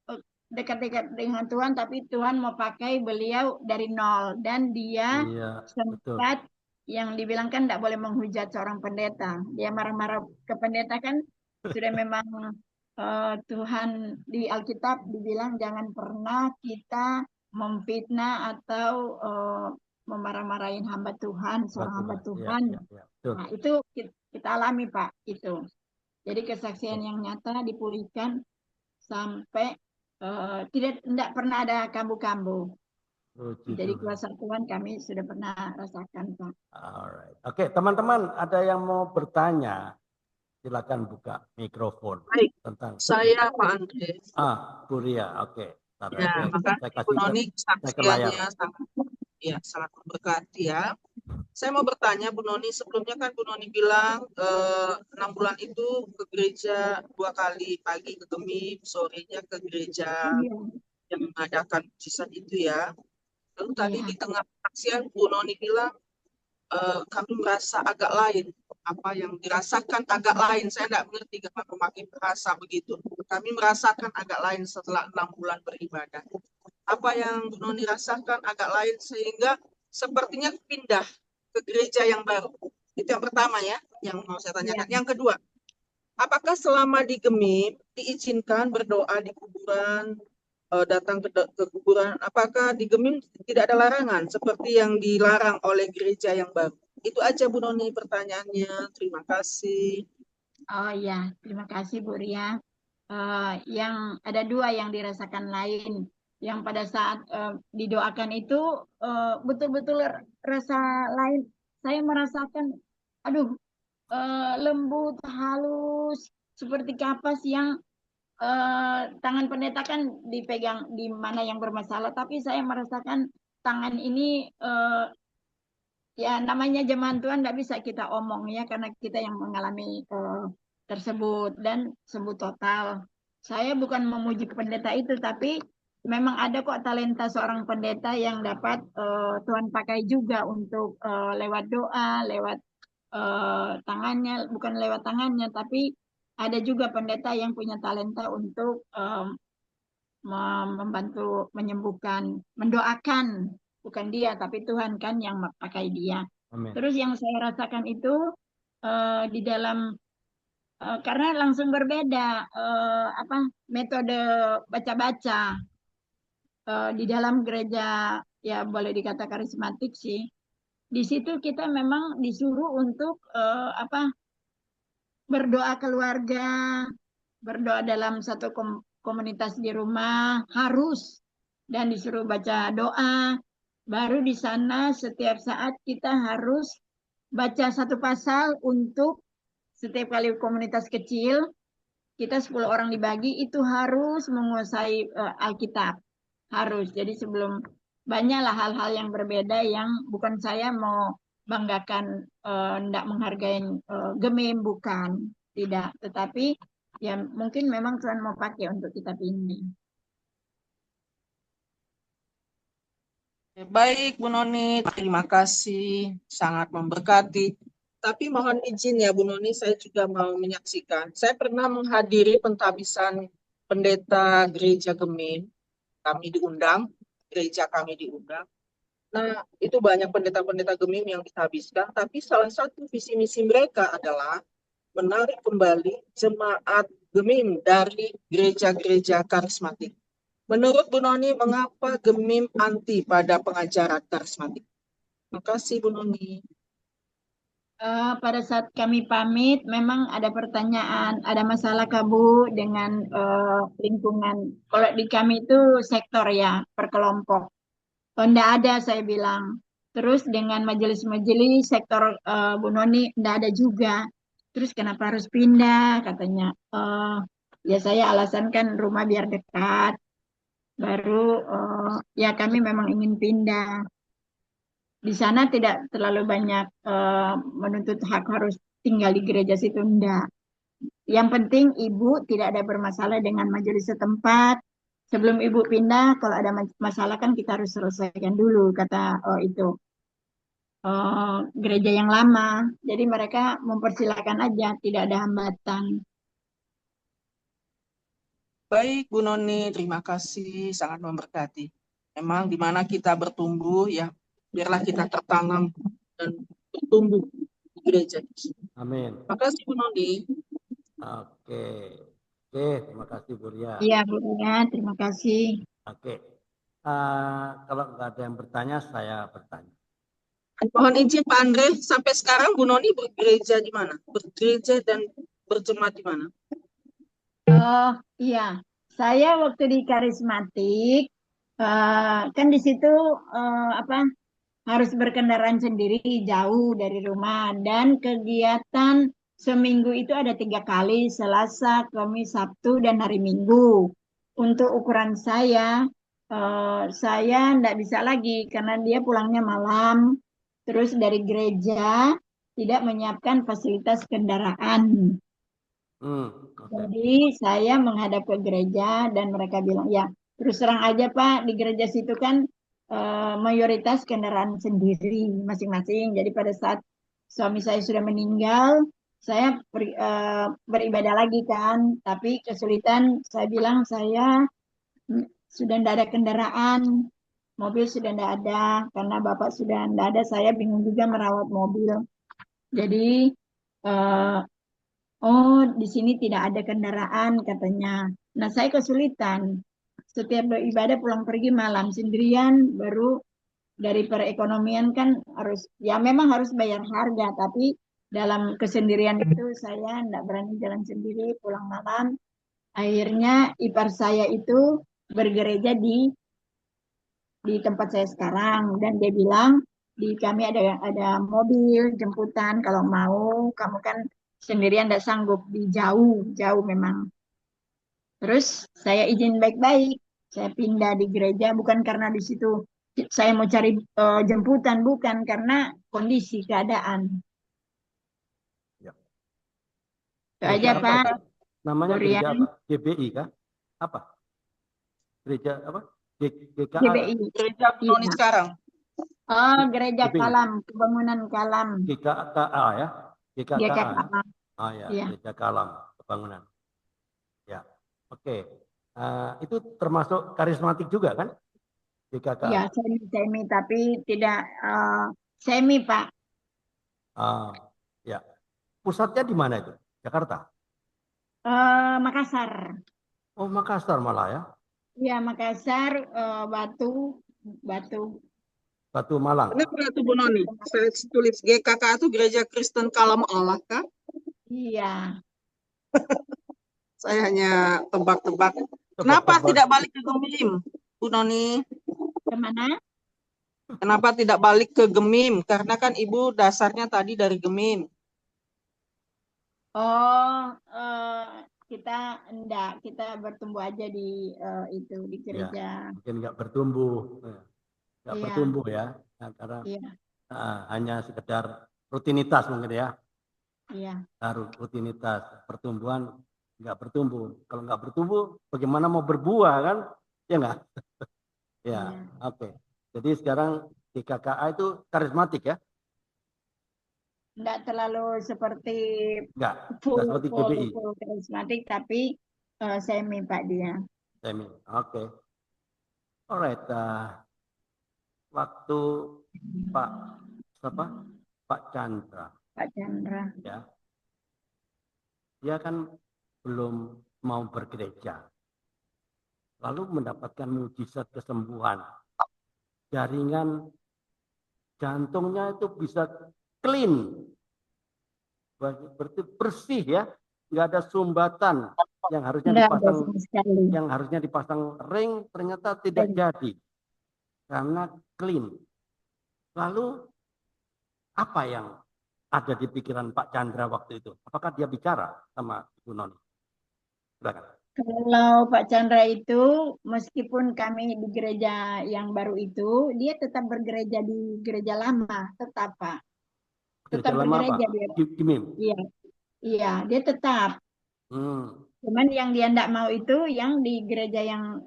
dekat-dekat dengan Tuhan, tapi Tuhan mau pakai beliau dari nol dan dia Iya, betul. sempat yang dibilang kan tidak boleh menghujat seorang pendeta. Dia marah-marah ke pendeta kan sudah memang Tuhan di Alkitab dibilang jangan pernah kita memfitnah atau memarah-marahin hamba Tuhan, seorang hamba Iya, Tuhan. iya, iya, betul. Nah, itu kita alami, Pak, itu. Jadi kesaksian yang nyata dipulihkan sampai tidak pernah ada kambuh-kambuh. Puji Jadi Tuhan. kuasa Tuhan kami sudah pernah rasakan, Pak. Alright. Oke, teman-teman, ada yang mau bertanya? Silakan buka mikrofon Baik, tentang saya Pak Andre. Bu Ria. Oke. Ya, makasih Bu Noni saya ke layar. saksiannya sangat memberkati ya. Saya mau bertanya Bu Noni, sebelumnya kan Bu Noni bilang 6 bulan itu ke gereja 2 kali, pagi ke Gemim, sorenya ke gereja Iya. yang mengadakan mujizat itu ya. Lalu tadi Iya. di tengah saksian Bu Noni bilang kami merasa agak lain. Apa yang dirasakan agak lain. Saya tidak mengerti kenapa memakai bahasa begitu. Kami merasakan agak lain setelah 6 bulan beribadah. Apa yang Bu Noni rasakan agak lain sehingga sepertinya pindah ke gereja yang baru. Itu yang pertama ya, yang mau saya tanyakan. Iya. Yang kedua, apakah selama di Gemim diizinkan berdoa di kuburan, datang ke kuburan? Apakah di Gemim tidak ada larangan seperti yang dilarang oleh gereja yang baru? Itu aja Bu Noni pertanyaannya. Terima kasih. Oh iya, terima kasih Bu Ria. Yang ada 2 yang dirasakan lain. Yang pada saat didoakan itu betul-betul rasa lain. Saya merasakan, aduh, lembut, halus, seperti kapas yang tangan pendeta kan dipegang di mana yang bermasalah. Tapi saya merasakan tangan ini ya namanya jemaat Tuhan tidak bisa kita omong ya karena kita yang mengalami tersebut dan sembuh total. Saya bukan memuji pendeta itu tapi memang ada kok talenta seorang pendeta yang dapat Tuhan pakai juga untuk lewat doa, lewat tangannya, bukan lewat tangannya tapi ada juga pendeta yang punya talenta untuk membantu menyembuhkan, mendoakan, bukan dia tapi Tuhan kan yang pakai dia. Amin. Terus yang saya rasakan itu di dalam karena langsung berbeda metode baca-baca di dalam gereja ya boleh dikata karismatik sih. Di situ kita memang disuruh untuk berdoa keluarga, berdoa dalam satu komunitas di rumah harus dan disuruh baca doa. Baru di sana setiap saat kita harus baca satu pasal untuk setiap kali komunitas kecil kita 10 orang dibagi itu harus menguasai Alkitab. harus. Jadi sebelum banyaklah hal-hal yang berbeda yang bukan saya mau banggakan, ndak menghargai Gemim, bukan, tidak. Tetapi ya mungkin memang Tuhan mau pakai untuk kita pindah. Baik, Bu Noni, terima kasih, sangat memberkati. Tapi mohon izin ya, Bu Noni, saya juga mau menyaksikan. Saya pernah menghadiri pentabisan pendeta gereja Gemim. Kami diundang, gereja kami diundang. Nah, itu banyak pendeta-pendeta Gemim yang dihabiskan, tapi salah satu visi misi mereka adalah menarik kembali jemaat Gemim dari gereja-gereja karismatik. Menurut Bu Noni, mengapa Gemim anti pada pengajaran karismatik? Terima kasih, Bu Noni. Pada saat kami pamit, memang ada pertanyaan, ada masalah Bu dengan lingkungan. Kalau di kami itu sektor ya, per kelompok. Enggak ada, saya bilang. Terus dengan majelis-majelis sektor Bu Noni, enggak ada juga. Terus kenapa harus pindah? Katanya, ya saya alasan kan rumah biar dekat. Baru ya kami memang ingin pindah. Di sana tidak terlalu banyak menuntut hak harus tinggal di gereja situ, enggak. Yang penting ibu tidak ada bermasalah dengan majelis setempat. Sebelum ibu pindah, kalau ada masalah kan kita harus selesaikan dulu, kata itu gereja yang lama. Jadi mereka mempersilakan aja, tidak ada hambatan. Baik, Bu Noni, terima kasih, sangat memberkati. Memang di mana kita bertumbuh, ya, biarlah kita tertanam dan bertumbuh di gereja. Amin. Terima kasih, Bu Noni. Oke. Oke, terima kasih Bu Ria. Iya, Bu Ria, terima kasih. Oke. Kalau nggak ada yang bertanya, saya bertanya. Mohon izin Pak Andre, sampai sekarang Bu Noni bergereja di mana? Bergereja dan berjemaat di mana? Oh iya, saya waktu di karismatik kan di situ harus berkendaraan sendiri jauh dari rumah, dan kegiatan seminggu itu ada 3 kali, Selasa, Kamis, Sabtu, dan hari Minggu. Untuk ukuran saya nggak bisa lagi karena dia pulangnya malam. Terus dari gereja tidak menyiapkan fasilitas kendaraan. Okay. Jadi saya menghadap ke gereja dan mereka bilang, ya terus terang aja Pak, di gereja situ kan mayoritas kendaraan sendiri masing-masing. Jadi pada saat suami saya sudah meninggal, saya beribadah lagi kan. Tapi kesulitan, saya bilang saya sudah tidak ada kendaraan, mobil sudah tidak ada, karena bapak sudah tidak ada, saya bingung juga merawat mobil. Jadi oh, di sini tidak ada kendaraan katanya. Nah, saya kesulitan. Setiap beribadah pulang pergi malam sendirian, baru dari perekonomian kan harus, ya memang harus bayar harga, tapi dalam kesendirian itu saya tidak berani jalan sendiri pulang malam. Akhirnya ipar saya itu bergereja di tempat saya sekarang, dan dia bilang di kami ada mobil jemputan, kalau mau kamu kan sendirian tidak sanggup, di jauh memang. Terus saya izin baik-baik, saya pindah di gereja bukan karena di situ saya mau cari jemputan, bukan, karena kondisi keadaan. Ya. Itu aja apa Pak. itu? Namanya Durian. gereja apa? GBI kah? Apa? Gereja apa? GKA? GBI. Gereja Bu Noni sekarang. Oh, gereja GBI. Kalam, Kebangunan Kalam. GKA ya? GKA. GKA. Oh ya, Iya. Gereja Kalam, Kebangunan. Ya, oke. Itu termasuk karismatik juga kan? GKA. Ya, semi, tapi tidak semi Pak. Ya. Pusatnya di mana itu? Jakarta? Makassar. Oh, Makassar malah ya? Iya, Makassar, Batu Malang. Benar itu Bu Noni. Saya tulis GKK itu Gereja Kristen Kalam Allah kah? Iya. Saya hanya tebak-tebak. Kenapa tidak balik ke Gemim, Bu Noni? Kemana? Kenapa tidak balik ke Gemim? Karena kan Ibu dasarnya tadi dari Gemim. Oh, kita bertumbuh aja di itu di gereja. Mungkin nggak bertumbuh, nggak Iya, bertumbuh ya, karena iya, hanya sekedar rutinitas mungkin ya, iya, rutinitas pertumbuhan nggak bertumbuh. Kalau nggak bertumbuh, bagaimana mau berbuah kan? Ya nggak? Ya, iya. oke. Jadi sekarang di KKA itu karismatik ya? Nggak terlalu seperti Nggak seperti GBI. full karismatik, tapi semi Pak dia. Semi. Oke. Alright. Waktu Pak siapa? Pak Chandra Pak Chandra. ya, dia kan belum mau bergereja, lalu mendapatkan mujizat kesembuhan. Jaringan jantungnya itu bisa clean, berarti bersih ya, nggak ada sumbatan yang harusnya Nggak ada dipasang, sama sekali. yang harusnya dipasang ring ternyata tidak jadi karena clean. Lalu apa yang ada di pikiran Pak Chandra waktu itu? Apakah dia bicara sama Ibu Noni? Silakan. Kalau Pak Chandra itu, meskipun kami di gereja yang baru itu, dia tetap bergereja di gereja lama, tetap Pak. Gereja Tetap lama apa? bergereja dia. Di MIM. Iya, iya, dia tetap. Cuman yang dia tidak mau itu yang di gereja yang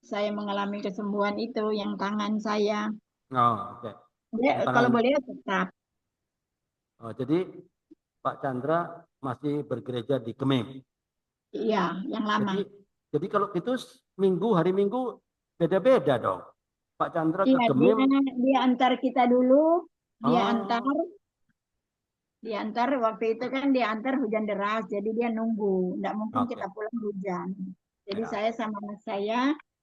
saya mengalami kesembuhan itu, yang tangan saya. Oh, oke. Dia Tangan. kalau boleh tetap. Oh, jadi Pak Chandra masih bergereja di Kemim. Iya, yang lama. Jadi kalau itu hari Minggu beda-beda dong. Pak Chandra ke Iya, Kemim. dia antar kita dulu, dia Oh. diantar waktu itu kan dia antar hujan deras, jadi dia nunggu. Nggak mungkin Oke. kita pulang hujan. Jadi Ya. saya sama anak saya,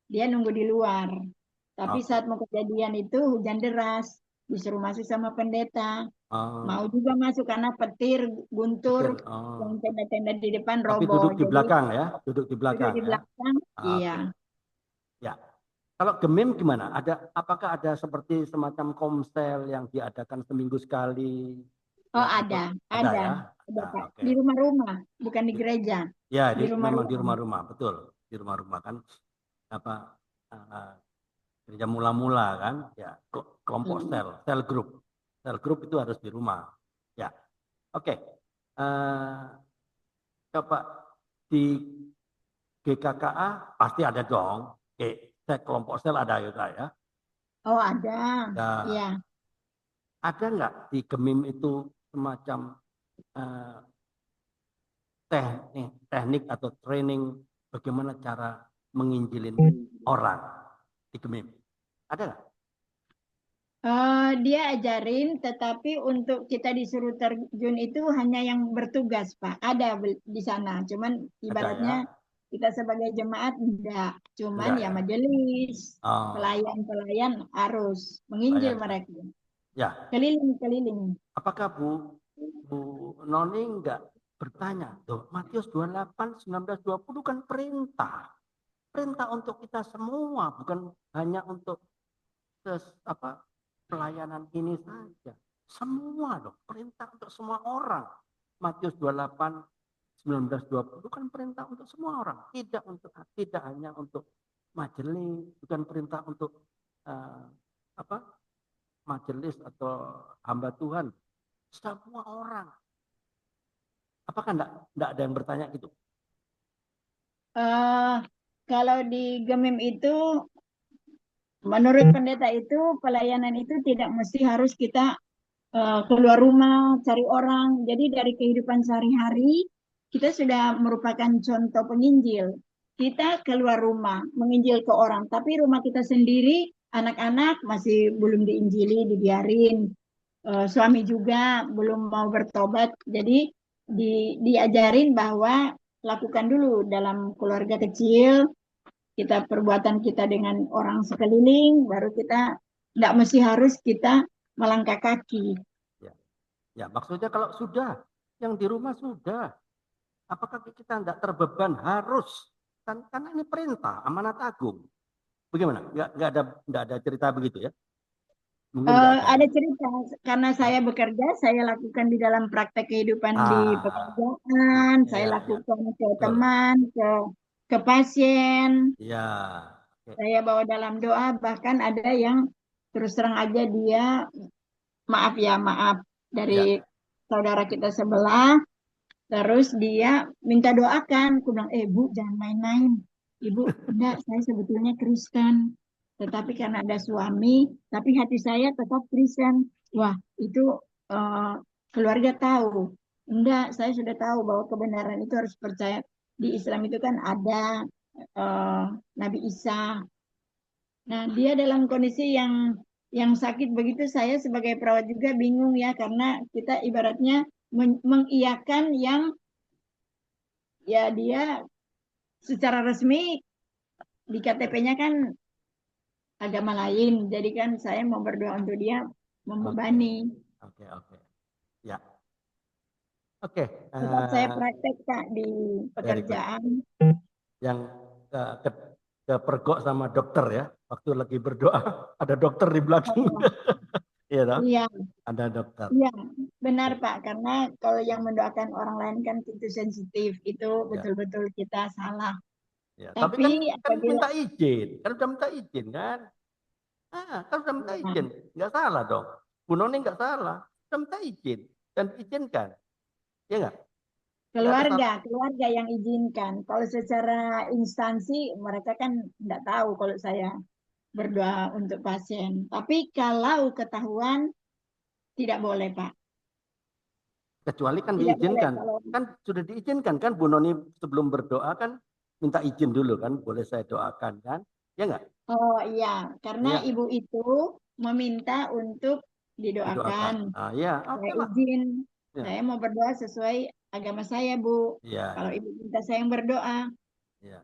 dia nunggu di luar. Tapi Oke. saat mau kejadian itu hujan deras, disuruh masuk sama pendeta. Oh. Mau juga masuk karena petir, guntur, Petir. Oh. yang tenda-tenda di depan Tapi roboh. duduk di Jadi belakang ya, duduk di duduk belakang di ya. belakang, iya. Oke. Ya. Kalau Gemim gimana? Apakah ada seperti semacam komsel yang diadakan seminggu sekali? Oh Ya, ada ya? Ada, Pak. oke. Di rumah-rumah, bukan di gereja. Ya, memang di rumah-rumah. rumah-rumah, betul. Di rumah-rumah kan apa gereja mula-mula kan, ya kelompok sel group. Sel group itu harus di rumah. Ya. Oke. Coba di GKKA pasti ada dong. Kelompok sel ada juga ya. Oh ada, Ya. iya. Ada nggak di Gemim itu semacam teknik atau training bagaimana cara menginjilin orang di Gemim? Ada nggak? Dia ajarin, tetapi untuk kita disuruh terjun itu hanya yang bertugas, Pak. Ada di sana, cuman ibaratnya kita sebagai jemaat enggak. Cuman Enggak, ya ya? majelis, Oh. pelayan-pelayan harus menginjil mereka. Ya. Keliling-keliling. Apakah Bu Noni enggak bertanya, tuh Matius 28, 19, 20 kan perintah. Perintah untuk kita semua, bukan hanya untuk pelayanan ini saja. Semua dong, perintah untuk semua orang. Matius 28, 19, 20 kan perintah untuk semua orang. Tidak hanya untuk majelis, bukan perintah untuk majelis atau hamba Tuhan. Semua orang. Apakah enggak ada yang bertanya gitu? Kalau di Gemim itu, menurut pendeta itu, pelayanan itu tidak mesti harus kita keluar rumah, cari orang. Jadi dari kehidupan sehari-hari, kita sudah merupakan contoh penginjil. Kita keluar rumah, menginjil ke orang. Tapi rumah kita sendiri, anak-anak masih belum diinjili, dibiarin. Suami juga belum mau bertobat. Jadi diajarin bahwa lakukan dulu dalam keluarga kecil, kita perbuatan kita dengan orang sekeliling, baru kita tidak mesti harus kita melangkah kaki. Ya, maksudnya kalau sudah, yang di rumah sudah, apakah kita tidak terbeban harus? Karena ini perintah, amanat agung. Bagaimana? Nggak ada cerita begitu ya? Mungkin nggak ada Ada ya? cerita karena saya bekerja, saya lakukan di dalam praktek kehidupan di Ah, pekerjaan, saya ya, ya, lakukan ke betul. teman, ke pasien, Ya, oke. saya bawa dalam doa, bahkan ada yang terus terang aja dia maaf ya, maaf dari Ya, saudara kita sebelah, terus dia minta doakan. Aku bilang, Bu, jangan main-main. Ibu, enggak, saya sebetulnya Kristen. Tetapi karena ada suami, tapi hati saya tetap Kristen. Wah, itu eh, keluarga tahu. Enggak, saya sudah tahu bahwa kebenaran itu harus percaya. Di Islam itu kan ada eh, Nabi Isa. Nah, dia dalam kondisi yang sakit begitu, saya sebagai perawat juga bingung ya, karena kita ibaratnya mengiyakan yang ya dia secara resmi di KTP-nya kan agama lain. Jadi kan saya mau berdoa untuk dia oke, membebani. oke, oke. Ya, oke. Tetap saya praktek Kak di Very good. pekerjaan. Yang ke, ke pergok sama dokter ya, waktu lagi berdoa ada dokter di belakang. Oh, Iya, toh? iya, Ada dokter. iya, benar Oke. Pak. Karena kalau yang mendoakan orang lain kan itu sensitif. Itu Ya, betul-betul kita salah. ya. Tapi Tapi kan apabila minta izin, kan udah minta izin kan? Kan udah minta ya, izin, nggak salah dong. Bu Noni nggak salah, udah minta izin dan diizinkan, ya nggak? Nggak ada salah. keluarga yang izinkan. Kalau secara instansi mereka kan tidak tahu kalau saya berdoa untuk pasien. Tapi kalau ketahuan tidak boleh, Pak. Kecuali kan Tidak boleh diizinkan, kalau kan sudah diizinkan kan Bu Noni sebelum berdoa kan minta izin dulu kan, boleh saya doakan kan, ya nggak? oh iya, karena Iya, ibu itu meminta untuk didoakan. didoakan. Ya, Saya oke lah. izin, Ya, saya mau berdoa sesuai agama saya, Bu. ya, Kalau ya, ibu minta saya yang berdoa, ya.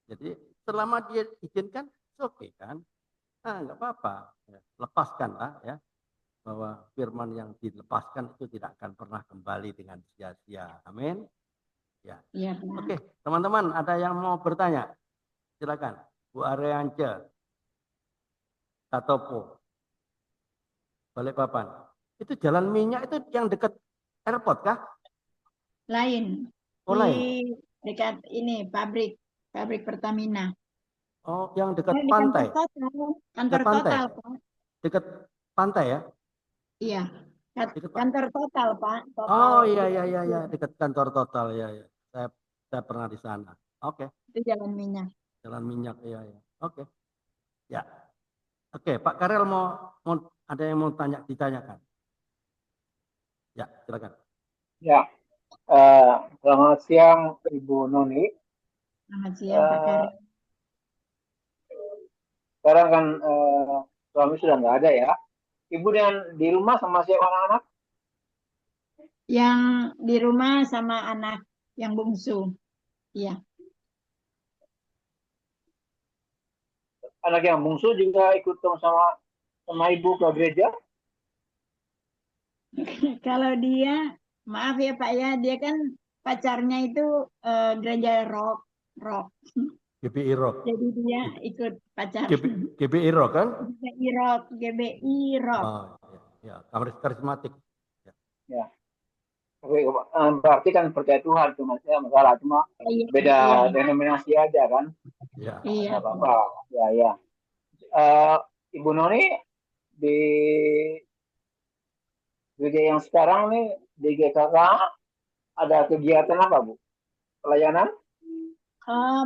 Jadi selama dia izinkan, oke kan? Nggak apa-apa. Ya, lepaskanlah ya, bahwa firman yang dilepaskan itu tidak akan pernah kembali dengan sia-sia. Amin. Ya. iya, Pak. Oke, teman-teman, ada yang mau bertanya? Silakan. Bu Aryance, Katopo, Balikpapan. Itu jalan minyak itu yang dekat airport kah? Lain Oh di lain. dekat ini pabrik Pertamina. Oh, yang dekat Di pantai. kantor Dekat pantai. total, Pak. Dekat pantai ya? Iya, Dekat Pak. kantor total, Pak. Total Oh iya iya iya iya, direktur. dekat kantor total ya ya. Saya pernah di sana. Oke, Itu jalan minyak. jalan minyak ya ya. Oke. Ya. Oke, Pak Karel mau ada yang mau ditanyakan? Ya, silakan. Ya, selamat siang Ibu Noni. Selamat siang, Pak Eh, Karim. Sekarang kan suami sudah nggak ada ya. Ibu dan di rumah sama siapa anak-anak? Yang di rumah sama anak yang bungsu. Iya. Anak yang bungsu juga ikut dong sama ibu ke gereja? Kalau dia, maaf ya Pak ya, dia kan pacarnya itu gereja rock. GBI Rock. Jadi dia ikut pacar. GBI Rock kan? GBI Rock. Oh, ya, ya. Karismatik. Ya, Ya. Oke, berarti kan percaya Tuhan cuma saya masalah cuma Iya, beda iya, denominasi aja kan? ya. iya. Nggak apa-apa. Ya ya. Eh, Ibu Noni di gereja yang sekarang nih di GKK ada kegiatan apa Bu? Pelayanan?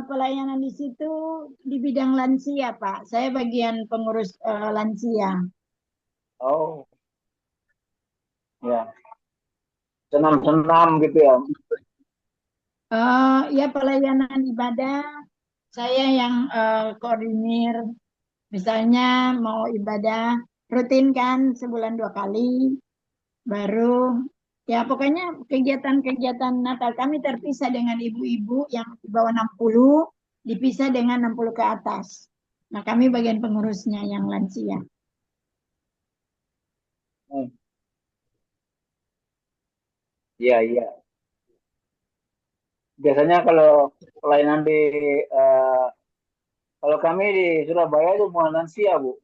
Pelayanan di situ di bidang lansia, Pak. Saya bagian pengurus lansia. Oh ya, senam-senam gitu ya. Ya pelayanan ibadah saya yang koordinir. Misalnya mau ibadah rutin kan sebulan 2 kali, baru ya pokoknya kegiatan-kegiatan Natal kami terpisah dengan ibu-ibu yang di bawah 60, dipisah dengan 60 ke atas. Nah kami bagian pengurusnya yang lansia. Hmm. Iya iya. Biasanya kalau pelayanan eh, kalau kami di Surabaya itu bukan lansia Bu.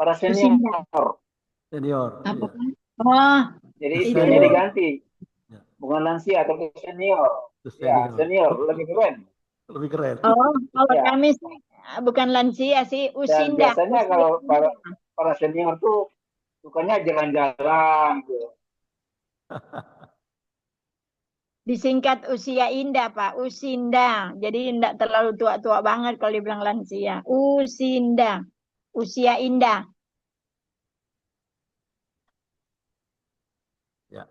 para Usinda. senior. Senior. Apa? Iya. Oh, Jadi itu. istilahnya diganti. Ya. Bukan lansia, tapi senior. Itu Ya, senior. senior. Lebih keren. Lebih keren. Oh, kalau Ya. kami sih, bukan lansia sih, Dan Usinda. biasanya Usia kalau indah. para senior tuh sukanya jalan-jalan gitu. Disingkat usia indah, Pak. Usinda. Jadi tidak terlalu tua-tua banget kalau dibilang lansia. Usinda. Usia indah. Ya.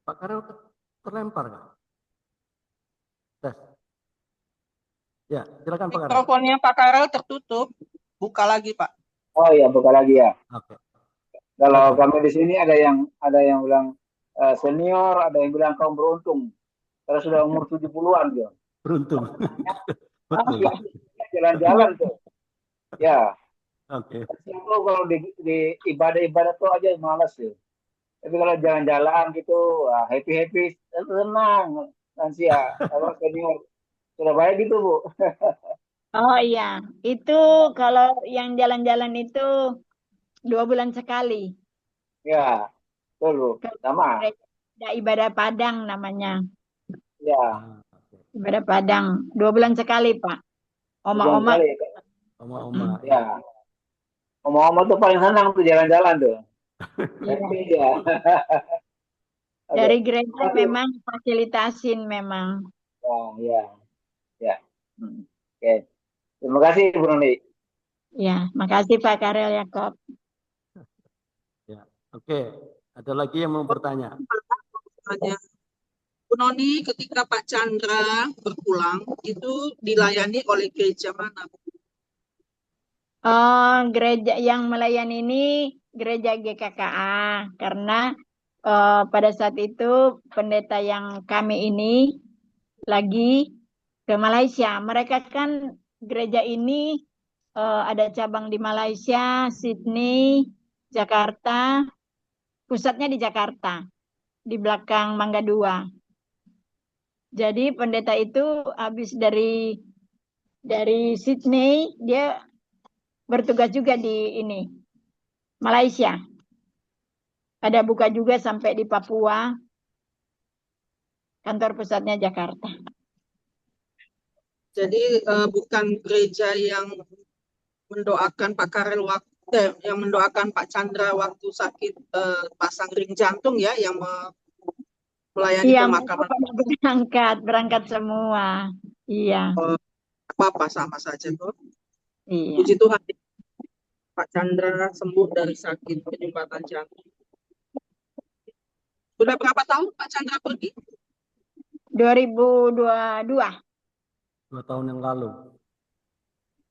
Pak Karel terlempar nggak? Tes. Ya, silakan Pak Karel. Mikrofonnya Pak Karel tertutup. Buka lagi, Pak. Oh iya, buka lagi ya. Oke. Kalau Silakan. kami di sini ada yang bilang senior, ada yang bilang kaum beruntung. Kalau sudah umur 70-an gitu. Beruntung. Betul. Ya, jalan-jalan tuh. Ya. Oke. Itu kalau di ibadah-ibadah tuh aja malas ya. Tapi kalau jalan-jalan gitu, happy-happy, senang. Lansia, kalau senior. Surabaya gitu, Bu. Oh iya, itu kalau yang jalan-jalan itu 2 bulan sekali. Ya, betul, Bu. Kalau Sama. ada ibadah Padang namanya. Ya, Oke. Ibadah Padang 2 bulan sekali, Pak. bukan Oma-oma. kali. Oma-oma. Ya. Oma-oma tuh paling senang tuh jalan-jalan tuh. Iya. Happy ya. Oke. Dari gereja Makasih. memang fasilitasin memang. Oh, ya. Ya. Oke. Terima kasih, Bu Noni. Ya, makasih Pak Karel Yakob. Ya. Oke. Ada lagi yang mau bertanya? Hanya Bu Noni, ketika Pak Chandra berpulang, itu dilayani oleh gereja mana? Gereja yang melayani ini gereja GKKA karena pada saat itu pendeta yang kami ini lagi ke Malaysia. Mereka kan gereja ini ada cabang di Malaysia, Sydney, Jakarta, pusatnya di Jakarta, di belakang Mangga 2. Jadi pendeta itu habis dari Sydney, dia bertugas juga di ini, Malaysia. Ada buka juga sampai di Papua, kantor pusatnya Jakarta. Jadi bukan gereja yang mendoakan Pak Karel yang mendoakan Pak Chandra waktu sakit pasang ring jantung ya, yang melayani Iya, mereka pemakaman. pada berangkat semua. Iya, Apa-apa sama saja tuh. iya. Puji Tuhan, Pak Chandra sembuh dari sakit penyumbatan jantung. Sudah berapa tahun Pak Chandra pergi? 2022. 2 tahun yang lalu.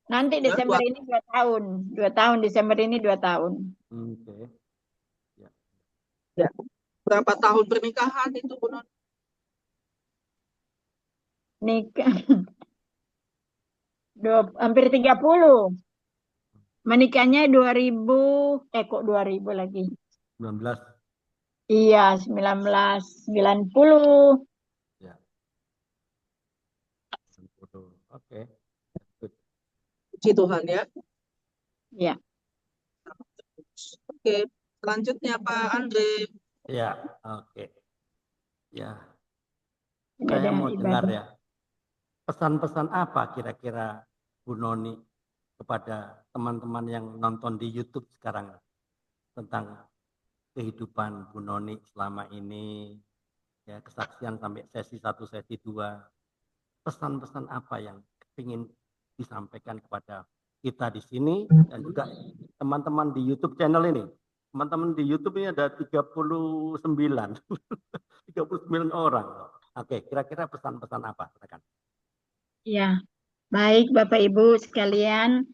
Nanti Desember ini 2 tahun. 2 tahun, Desember ini 2 tahun. Oke. Ya. Berapa tahun pernikahan itu, Bu Non? Nikah hampir 30. Menikahnya 2000, kok 2000 lagi. 19. Iya, 1990. Ya. Oke. Puji Tuhan ya. Ya. Oke, selanjutnya Pak Andre. Ya, oke. Ya, Ini saya ada mau dengar ibadah. ya. Pesan-pesan apa kira-kira Bu Noni kepada teman-teman yang nonton di YouTube sekarang tentang kehidupan Bu Noni selama ini, ya kesaksian sampai sesi 1, sesi 2. Pesan-pesan apa yang ingin disampaikan kepada kita di sini dan juga teman-teman di YouTube channel ini. Teman-teman di YouTube ini ada 39. 39 orang. Oke, kira-kira pesan-pesan apa? Silakan. Ya, baik Bapak Ibu sekalian,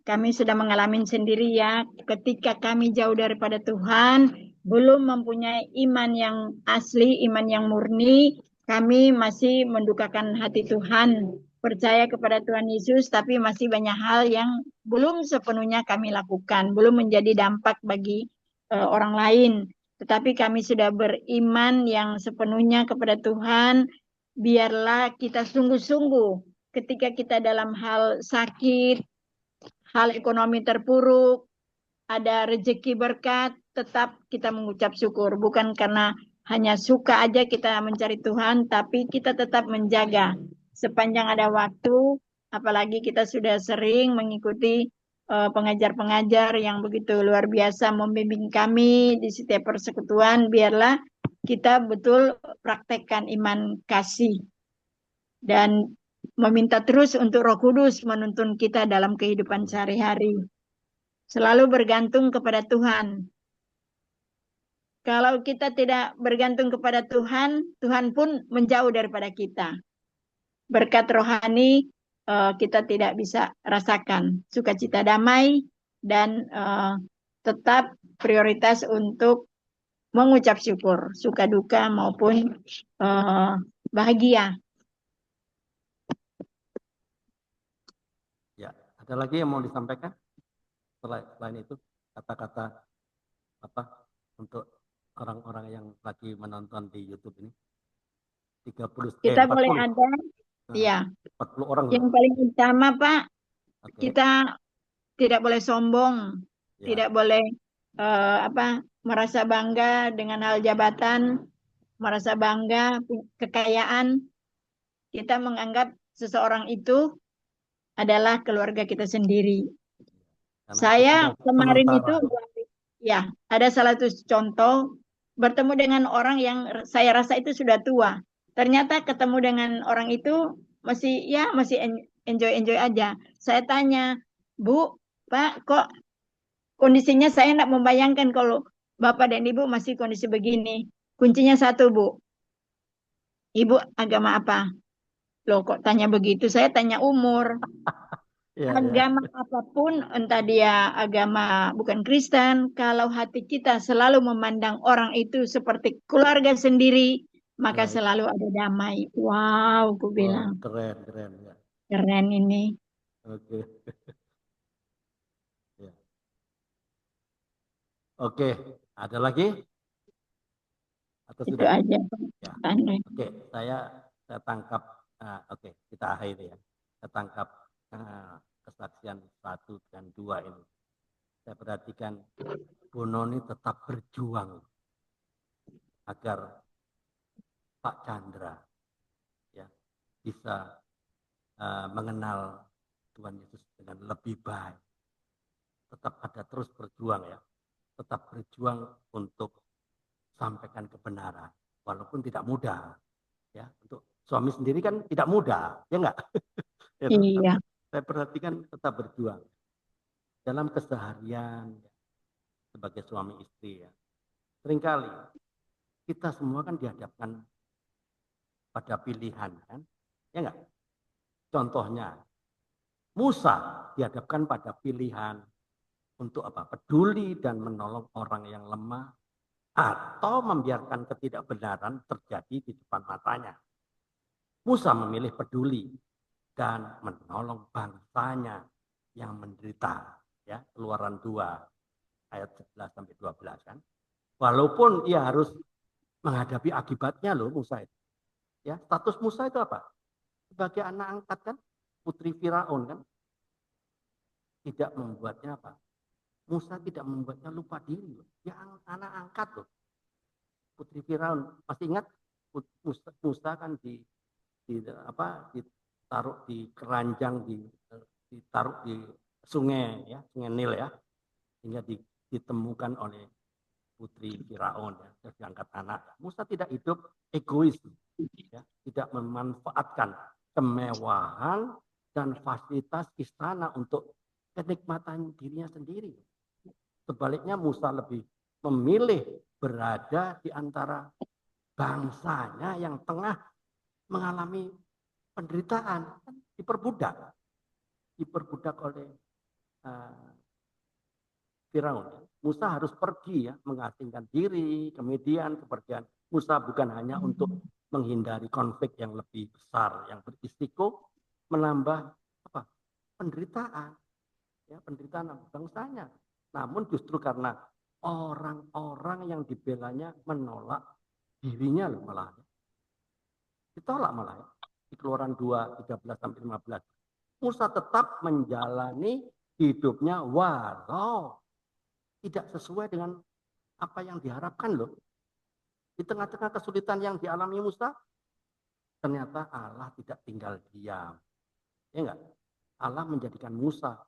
kami sudah mengalami sendiri ya, ketika kami jauh daripada Tuhan, belum mempunyai iman yang asli, iman yang murni, kami masih mendukakan hati Tuhan, percaya kepada Tuhan Yesus, tapi masih banyak hal yang belum sepenuhnya kami lakukan, belum menjadi dampak bagi orang lain. Tetapi kami sudah beriman yang sepenuhnya kepada Tuhan. Biarlah kita sungguh-sungguh ketika kita dalam hal sakit, hal ekonomi terpuruk, ada rezeki berkat, tetap kita mengucap syukur. Bukan karena hanya suka aja kita mencari Tuhan, tapi kita tetap menjaga sepanjang ada waktu, apalagi kita sudah sering mengikuti pengajar-pengajar yang begitu luar biasa membimbing kami di setiap persekutuan, biarlah kita betul praktekkan iman kasih dan meminta terus untuk Roh Kudus menuntun kita dalam kehidupan sehari-hari. Selalu bergantung kepada Tuhan. Kalau kita tidak bergantung kepada Tuhan, Tuhan pun menjauh daripada kita. Berkat rohani kita tidak bisa rasakan. Sukacita damai dan tetap prioritas untuk mengucap syukur, suka duka maupun bahagia. Ya, ada lagi yang mau disampaikan? Selain itu, kata-kata apa untuk orang-orang yang lagi menonton di YouTube ini? 30 Kita 40. boleh ada, Nah, ya. 40 orang. Yang paling utama, Pak, Oke. kita tidak boleh sombong, Ya. tidak boleh merasa bangga dengan hal jabatan, merasa bangga kekayaan. Kita menganggap seseorang itu adalah keluarga kita sendiri. Karena Saya itu kemarin sementara. itu, ya, ada salah satu contoh bertemu dengan orang yang saya rasa itu sudah tua. Ternyata ketemu dengan orang itu masih enjoy aja. Saya tanya, Bu, Pak, kok kondisinya saya tidak membayangkan kalau Bapak dan Ibu masih kondisi begini. Kuncinya satu, Bu. Ibu agama apa? Loh, kok tanya begitu? Saya tanya umur. Ya, Agama apapun, entah dia agama bukan Kristen, kalau hati kita selalu memandang orang itu seperti keluarga sendiri, maka ya. selalu ada damai. Wow, aku Wah, bilang, keren ya. keren ini. Oke. Ya. Oke, ada lagi? Atau Itu sudah? aja. Ya. Andre. Oke, saya tangkap. Oke, kita akhiri ya. Saya tangkap kesaksian 1 dan 2 ini. Saya perhatikan Bu Noni tetap berjuang agar Pak Chandra ya bisa mengenal Tuhan Yesus dengan lebih baik. Tetap ada terus berjuang ya. Tetap berjuang untuk sampaikan kebenaran walaupun tidak mudah ya. Untuk suami sendiri kan tidak mudah, ya enggak? Ya, Iya. saya perhatikan tetap berjuang dalam keseharian ya, sebagai suami istri ya. Seringkali kita semua kan dihadapkan pada pilihan kan, ya enggak? Contohnya Musa dihadapkan pada pilihan untuk apa? Peduli dan menolong orang yang lemah atau membiarkan ketidakbenaran terjadi di depan matanya. Musa memilih peduli dan menolong bangsanya yang menderita. Ya, Keluaran 2 ayat 11 sampai 12 kan. Walaupun ia harus menghadapi akibatnya loh Musa itu. Ya, status Musa itu apa? Sebagai anak angkat kan, putri Firaun kan. Tidak membuatnya apa? Musa tidak membuatnya lupa diri loh. Dia anak angkat loh. Putri Firaun. Masih ingat Musa kan ditaruh di keranjang, ditaruh di sungai ya, sungai Nil ya, hingga ditemukan oleh putri Firaun ya, terus diangkat anak. Musa tidak hidup egois ya, tidak memanfaatkan kemewahan dan fasilitas istana untuk kenikmatan dirinya sendiri. Sebaliknya Musa lebih memilih berada di antara bangsanya yang tengah mengalami penderitaan, diperbudak oleh Firaun. Musa harus pergi ya, mengasingkan diri, kemudian kepergian Musa bukan hanya untuk menghindari konflik yang lebih besar, yang berisiko menambah penderitaan, ya penderitaan bangsanya. Namun justru karena orang-orang yang dibelanya menolak dirinya loh malah. Ditolak malah ya. Di Keluaran 2, 13 sampai 15. Musa tetap menjalani hidupnya walau tidak sesuai dengan apa yang diharapkan loh. Di tengah-tengah kesulitan yang dialami Musa, ternyata Allah tidak tinggal diam. Ya enggak? Allah menjadikan Musa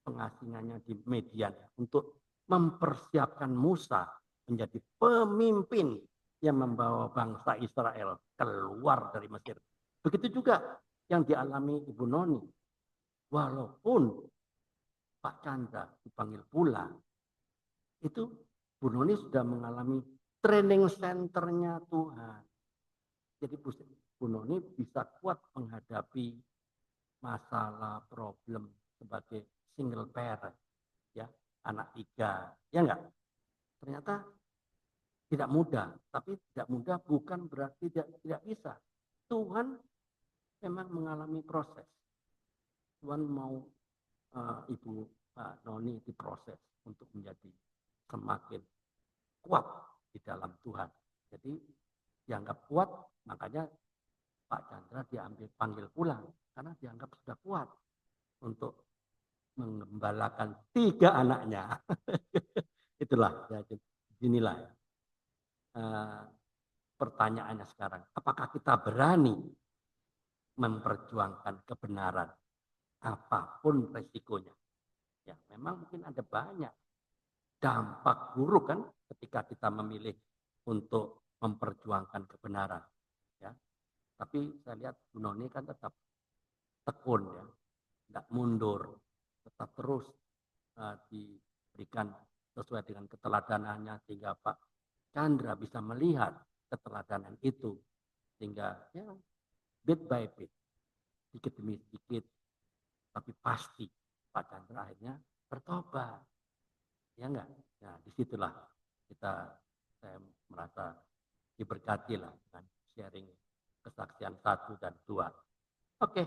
pengasingannya di Median untuk mempersiapkan Musa menjadi pemimpin yang membawa bangsa Israel keluar dari Mesir. Begitu juga yang dialami Ibu Noni. Walaupun Pak Chandra dipanggil pulang, itu Bu Noni sudah mengalami training centernya Tuhan. Jadi Bu Noni bisa kuat menghadapi masalah, problem sebagai single parent, ya, anak 3, ya enggak? Ternyata tidak mudah, tapi tidak mudah bukan berarti tidak bisa. Tuhan memang mengalami proses. Tuhan mau Ibu Noni diproses untuk menjadi semakin kuat di dalam Tuhan. Jadi dianggap kuat, makanya Pak Chandra panggil pulang karena dianggap sudah kuat untuk mengembalakan 3 anaknya. Itulah, ya, inilah pertanyaannya sekarang. Apakah kita berani memperjuangkan kebenaran apapun resikonya? Ya, memang mungkin ada banyak dampak buruk kan ketika kita memilih untuk memperjuangkan kebenaran. Ya, tapi saya lihat Bu Noni kan tetap tekun, ya, tidak mundur, tetap terus diberikan sesuai dengan keteladanannya sehingga Pak Chandra bisa melihat keteladanan itu sehingga ya bit by bit, sedikit demi sedikit, tapi pasti Pak Chandra akhirnya bertobat, ya enggak? Nah, disitulah saya merasa diberkati lah dengan sharing kesaksian 1 dan 2. Oke,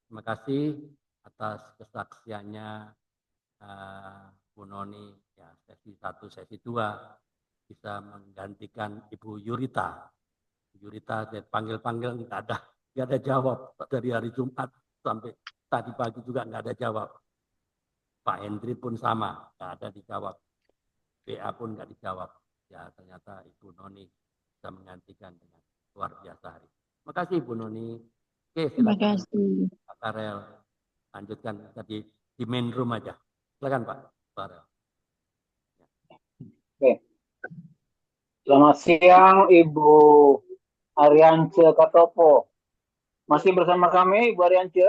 terima kasih atas kesaksiannya Bu Noni, ya, sesi 1, sesi 2 bisa menggantikan Ibu Yurita. Yurita saya panggil-panggil nggak ada jawab dari hari Jumat sampai tadi pagi juga nggak ada jawab. Pak Hendri pun sama, nggak ada dijawab. PA pun nggak dijawab. Ya ternyata Ibu Noni bisa menggantikan dengan luar biasa hari. Terima kasih Ibu Noni. Oke, silakan. Terima kasih. Pak Karel, lanjutkan tadi di main room aja. Silakan Pak Karel. Oke. Selamat siang Ibu Ariance Katopo. Masih bersama kami Ibu Ariance?